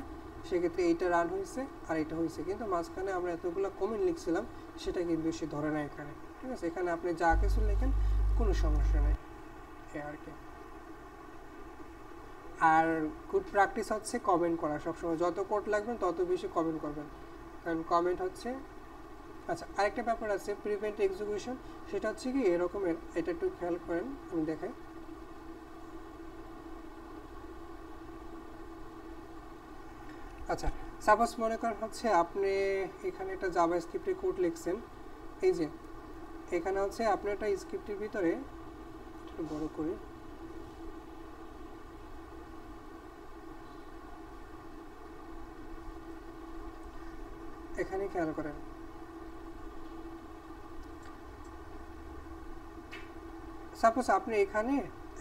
সেক্ষেত্রে এইটা রান হয়েছে আর এটা হয়েছে, কিন্তু মাঝখানে আমরা এতগুলো কমেন্ট লিখছিলাম সেটা কিন্তু সে ধরে না এখানে। ঠিক আছে, এখানে আপনি যা কিছু লেখেন কোনো সমস্যা নেই আর কি। আর গুড প্র্যাকটিস হচ্ছে কমেন্ট করা, সবসময় যত কোড লাগবেন তত বেশি কমেন্ট করবেন, কারণ কমেন্ট হচ্ছে। আচ্ছা আরেকটা ব্যাপার আছে প্রিভেন্ট এক্সিকিউশন, সেটা হচ্ছে কি এরকমের, এটা একটু খেয়াল করেন আমি দেখাই। আচ্ছা সাপোজ মনে করেন হচ্ছে আপনি এখানে একটা জাভাস্ক্রিপ্টের কোড লিখছেন, এই যে এখানে হচ্ছে আপনি একটা স্ক্রিপ্টের ভিতরে একটু বড় করি, এখানে খেয়াল করেন সাপোজ আপনি এখানে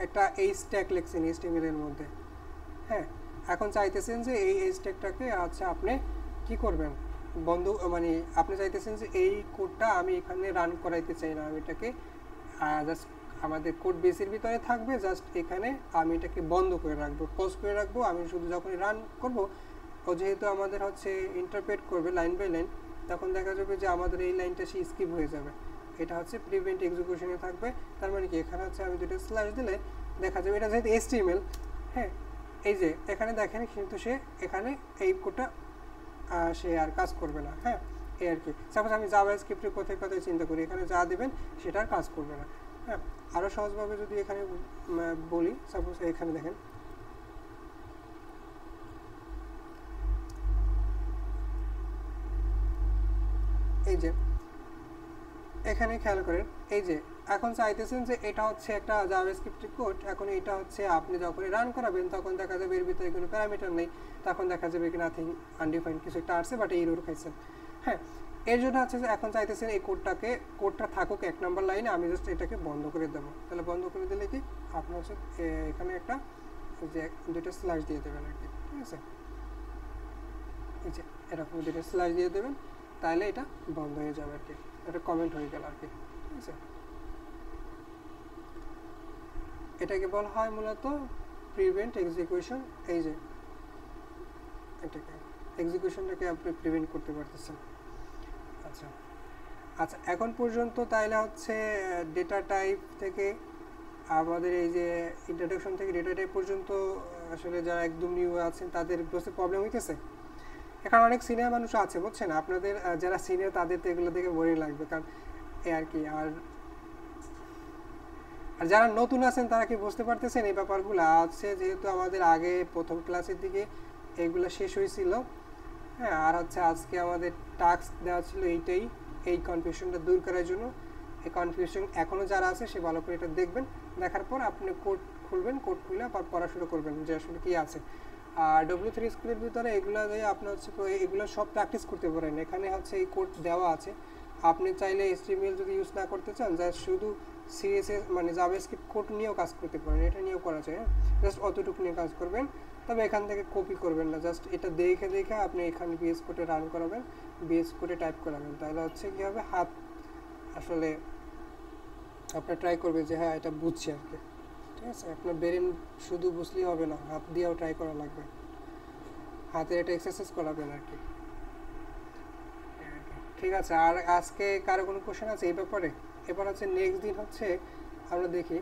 একটা এই স্ট্যাক লিখছেন HTML এর মধ্যে। হ্যাঁ, এখন চাইতেছেন যে এই স্ট্যাকটাকে আচ্ছা আপনি কি করবেন বন্ধ, মানে আপনি চাইতেছেন যে এই কোডটা আমি এখানে রান করাইতে চাই না, আমি এটাকে জাস্ট আমাদের কোড বেসের ভিতরে থাকবে, জাস্ট এখানে আমি এটাকে বন্ধ করে রাখবো, পজ করে রাখবো, আমি শুধু যখন রান করব ও যেহেতু আমাদের হচ্ছে ইন্টারপ্রেট করবে লাইন বাই লাইন, তখন দেখা যাবে যে আমাদের এই লাইনটা সে স্কিপ হয়ে যাবে। এটা হচ্ছে প্রিভেন্ট এক্সিকিউশনে থাকবে, তার মানে কি এখানে হচ্ছে আমি দুটো স্ল্যাশ দিলে দেখা যাবে এটা যেহেতু HTML, হ্যাঁ এই যে এখানে দেখেন কিন্তু সে এখানে এই কোডটা সে আর কাজ করবে না। হ্যাঁ এই আর কি, সাপোজ আমি জাভাস্ক্রিপ্টের কোথায় কোথায় চিন্তা করি, এখানে যা দেবেন সেটা আর কাজ করবে না। হ্যাঁ, আরও সহজভাবে যদি এখানে বলি, সাপোজ এখানে দেখেন এই যে এখানে খেয়াল করেন, এই যে এখন চাইতেছেন যে এটা হচ্ছে একটা জাভাস্ক্রিপ্টের কোড, এখন এটা হচ্ছে আপনি যখন রান করাবেন তখন দেখা যাবে এর ভিতরে কোনো প্যারামিটার নেই, তখন দেখা যাবে কি নাথিং আনডিফাইন্ড কিছু একটা আসছে বাট এরর খাইছেন। হ্যাঁ, এর জন্য হচ্ছে যে এখন চাইতেছেন এই কোডটা থাকুক 1 নম্বর লাইনে, আমি জাস্ট এটাকে বন্ধ করে দেবো। তাহলে বন্ধ করে দিলে কি আপনার হচ্ছে এখানে একটা যে দুটো স্ল্যাশ দিয়ে দেবেন আর কি। ঠিক আছে, এই যে এরকম দুটো স্ল্যাশ দিয়ে দেবেন, তাহলে এটা বন্ধ হয়ে যাবে আর কি, এটা কমেন্ট হয়ে গেল আর কি। ঠিক আছে, এটাকে বলা হয় মূলত প্রিভেন্ট এক্সিকিউশন। এই যে এটাকে এক্সিকিউশনটাকে আপনি প্রিভেন্ট করতে পারতেছেন। আচ্ছা আচ্ছা, এখন পর্যন্ত তাইলে হচ্ছে ডেটা টাইপ থেকে আমাদের এই যে ইন্ট্রোডাকশন থেকে ডেটা টাইপ পর্যন্ত আসলে যারা একদম নিউ আছেন তাদের বুঝতে প্রবলেম হইতেছে। এখানে অনেক সিনিয়র মানুষ আছে বুঝছেন, আপনাদের যারা সিনিয়র তাদের তো এগুলো দেখে বোরিং লাগবে, কারণ এই আর কি। আর যারা নতুন আছেন তারা কি বুঝতে পারতেছেন এই ব্যাপারগুলো আছে, যেহেতু আমাদের আগে প্রথম ক্লাসের দিকে এইগুলো শেষ হয়েছিল। হ্যাঁ, আর হচ্ছে আজকে আমাদের টাস্ক দেওয়া ছিল এইটাই, এই কনফিউশনটা দূর করার জন্য। এই কনফিউশন এখনও যারা আছে সে ভালো করে এটা দেখবেন, দেখার পর আপনি কোড খুলবেন, কোড খুলে আবার পড়া শুরু করবেন যে আসলে কী আছে। আর W3 স্কুলের ভিতরে এগুলো দিয়ে আপনি হচ্ছে এগুলো সব প্র্যাকটিস করতে পারেন। এখানে হচ্ছে এই কোড দেওয়া আছে, আপনি চাইলে HTML যদি ইউজ না করতে চান, যা শুধু সিএসএস মানে জাভাস্ক্রিপ্ট কোড নিয়েও কাজ করতে পারেন, এটা নিয়েও করা যায়। জাস্ট অতটুকু নিয়ে কাজ করবেন, তবে এখান থেকে কপি করবেন না, জাস্ট এটা দেখে দেখে আপনি এখানে বিএস কোডে রান করাবেন, বিএস কোডে টাইপ করাবেন, তাহলে হচ্ছে কী হবে, হাত আসলে আপনার ট্রাই করবেন যে হ্যাঁ এটা বুঝছি আর কি। ঠিক আছে, আপনার ব্রেন শুধু বুঝলেই হবে না, হাত দিয়েও ট্রাই করা লাগবে, হাতের এটা এক্সারসাইজ করাবেন আর কি। ঠিক আছে, আর আজকে কারো কোনো কোশ্চেন আছে এই ব্যাপারে? এবার হচ্ছে নেক্সট দিন হচ্ছে আমরা দেখি,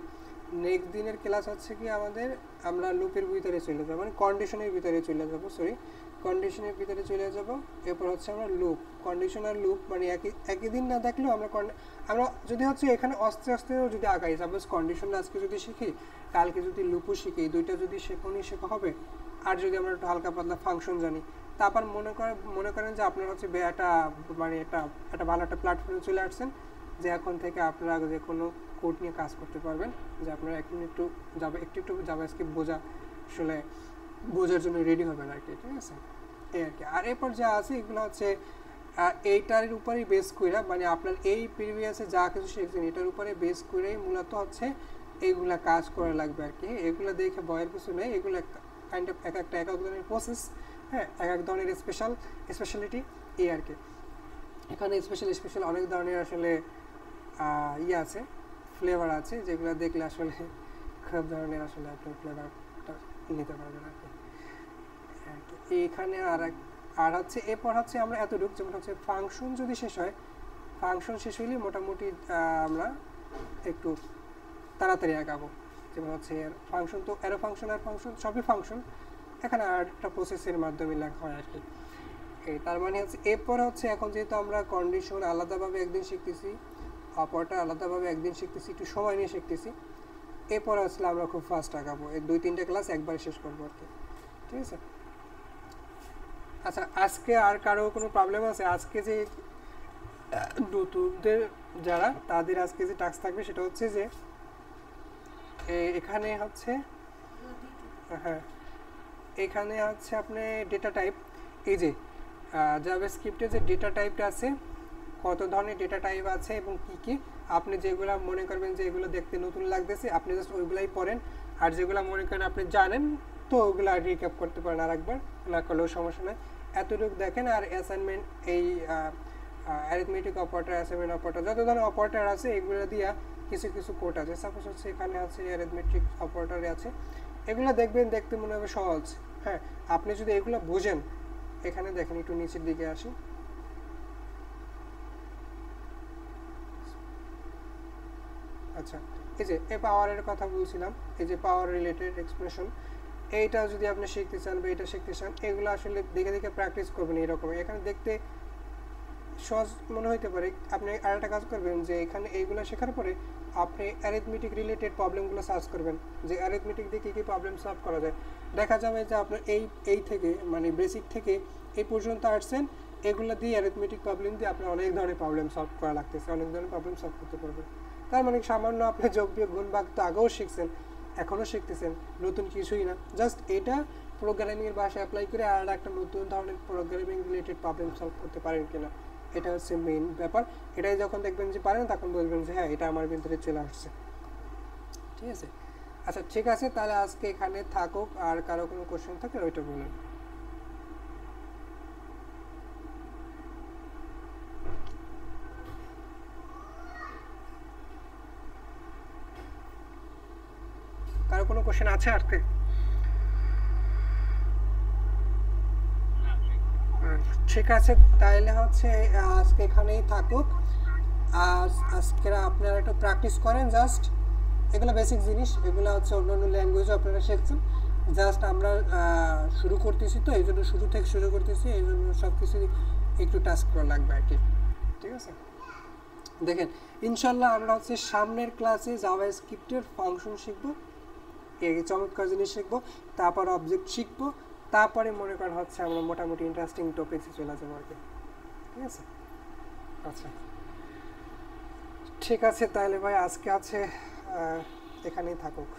নেক্সট দিনের ক্লাস হচ্ছে কি আমাদের, আমরা লুপের ভিতরে চলে যাবো, মানে কন্ডিশনের ভিতরে চলে যাবো, সরি কন্ডিশনের ভিতরে চলে যাব। এরপর হচ্ছে আমরা লুপ, কন্ডিশন আর লুপ মানে একই দিন না দেখলেও আমরা আমরা যদি হচ্ছে এখানে আস্তে আস্তেও যদি আগাই, সাপোজ কন্ডিশন আজকে যদি শিখি, কালকে যদি লুপও শিখি, দুইটা যদি শেখা হবে। আর যদি আমরা একটু হালকা পাতলা ফাংশন জানি, তারপর মনে করেন যে আপনারা হচ্ছে একটা মানে একটা ভালো একটা প্ল্যাটফর্মে চলে আসছেন, যে এখন থেকে আপনারা যে কোনো কোড নিয়ে কাজ করতে পারবেন, যে আপনারা একটু একটু জাভাস্ক্রিপ্ট আসলে বোঝার জন্য রেডি হবেন আর কি। ঠিক আছে, এই আর কি। আর এরপর যা আছে এগুলো হচ্ছে এইটার উপরেই বেস করে, মানে আপনার এই প্রিভিয়াসে যা কিছু শিখছেন এটার উপরে বেস করেই মূলত হচ্ছে এইগুলা কাজ করা লাগবে আর কি। এগুলো দেখে ভয়ের কিছু নেই, এগুলো কাইন্ড অফ এক ধরনের প্রসেস, হ্যাঁ, এক ধরনের স্পেশালিটি, এই আর কি। এখানে স্পেশাল অনেক ধরনের আসলে ইয়ে আছে, ফ্লেভার আছে, যেগুলো দেখলে আসলে খুব ধরনের আসলে আপনি ফ্লেভারটা নিতে পারবেন আর কি। এইখানে আর হচ্ছে এরপর হচ্ছে আমরা এতটুকু, যেমন হচ্ছে ফাংশন যদি শেষ হয়, ফাংশন শেষ হইলে মোটামুটি আমরা একটু তাড়াতাড়ি আগাবো। যেমন হচ্ছে ফাংশন, তো অ্যারো ফাংশন আর ফাংশন সবই ফাংশন, এখানে আর একটা প্রসেসের মাধ্যমে লেখা হয় আর কি। তার মানে হচ্ছে এরপর হচ্ছে এখন যেহেতু আমরা কন্ডিশন আলাদাভাবে একদিন শিখতেছি, অপারেটর আলাদাভাবে একদিন শিখতেছি, একটু সময় নিয়ে শিখতেছি, এরপর আসলে আমরা খুব ফাস্ট আগাবো, এই 2-3টা ক্লাস একবারে শেষ করবো আর কি। ঠিক আছে, আচ্ছা আজকে আর কারো কোনো প্রবলেম আছে? আজকে যে নতুনদের যারা, তাদের আজকে যে টাস্ক থাকবে সেটা হচ্ছে যে এখানে হচ্ছে, হ্যাঁ এখানে হচ্ছে আপনি ডেটা টাইপ, এই যে জাভাস্ক্রিপ্টে যে ডেটা টাইপটা আছে, কত ধরনের ডেটা টাইপ আছে এবং কি কি, আপনি যেগুলো মনে করবেন যে এগুলো দেখতে নতুন লাগতেছে আপনি জাস্ট ওইগুলাই পড়েন, আর যেগুলো মনে করেন আপনি জানেন তো ওগুলো রিক্যাপ করতে পারেন আরেকবার, না করলেও সমস্যা নয়। এতটুকু দেখেন। আর অ্যাসাইনমেন্ট এই অ্যারিথমেটিক অপারেটর, অ্যাসাইনমেন্ট অপারেটর, যত ধরনের অপারেটর আছে এগুলো দিয়া কিছু কোড আছে, সাপোজ হচ্ছে এখানে আছে অ্যারিথমেটিক অপারেটরে আছে, এগুলো দেখবেন, দেখতে মনে হবে সহজ। হ্যাঁ, আপনি যদি এগুলো বোঝেন, এখানে দেখেন একটু নিচের দিকে আসি, আচ্ছা এই যে পাওয়ারের কথা বলছিলাম, এই যে পাওয়ার রিলেটেড এক্সপ্রেশন, এইটা যদি আপনি শিখতে চান বা এটা শিখতে চান, এগুলো আসলে দেখে দেখে প্র্যাকটিস করবেন। এইরকম এখানে দেখতে সহজ মনে হইতে পারে, আপনি আরেকটা কাজ করবেন যে এখানে এইগুলো শেখার পরে আপনি অ্যারিথমেটিক রিলেটেড প্রবলেমগুলো সার্চ করবেন, যে অ্যারিথমেটিক দিয়ে কী কী প্রবলেম সলভ করা যায়। দেখা যাবে যে আপনার এই থেকে মানে বেসিক থেকে এই পর্যন্ত আসছেন, এগুলো দিয়ে অ্যারিথমেটিক প্রবলেম দিয়ে আপনার অনেক ধরনের প্রবলেম সলভ করা লাগতেছে, অনেক ধরনের প্রবলেম সলভ করতে পারবেন। তার মানে সামান্য আপনি যোগ বিয়োগ গুণ ভাগ তো আগেও শিখছেন, এখনও শিখতেছেন, নতুন কিছুই না, জাস্ট এটা প্রোগ্রামিংয়ের ভাষায় অ্যাপ্লাই করে আর একটা নতুন ধরনের প্রোগ্রামিং রিলেটেড প্রবলেম সলভ করতে পারেন কিনা, এটা হচ্ছে মেইন ব্যাপার। এটাই যখন দেখবেন যে পারেন, তখন বলবেন যে হ্যাঁ এটা আমার ভিতরে চলে আসছে। ঠিক আছে, আচ্ছা ঠিক আছে, তাহলে আজকে এখানে থাকুক। আর কারো কোনো কোশ্চেন থাকে ওইটা বলুন। কারো কোনো কোশ্চেন আছে আজকে? ঠিক আছে, তাহলে হচ্ছে আজকে এখানেই থাকুক। আজকে আপনারা একটু প্র্যাকটিস করেন, জাস্ট এগুলো বেসিক জিনিস, এগুলো হচ্ছে অন্যান্য ল্যাঙ্গুয়েজও আপনারা শিখছেন, জাস্ট আমরা শুরু করতেছি, তো এই জন্য শুরু থেকে শুরু করতেছি, এই জন্য সব কিছু একটু টাস্ক করা লাগবে আর কি। ঠিক আছে, দেখেন ইনশাল্লাহ আমরা হচ্ছে সামনের ক্লাসে জাভাস্ক্রিপ্টের ফাংশন শিখবো, এই চমৎকার জিনিস শিখবো, তারপর অবজেক্ট শিখবো, তারপরে মনে করেন হচ্ছে আমরা মোটামুটি ইন্টারেস্টিং টপিকসে চলে যাবো আর কি। ঠিক আছে, আচ্ছা ঠিক আছে, তাহলে ভাই আজকে আছে এখানেই থাকুক।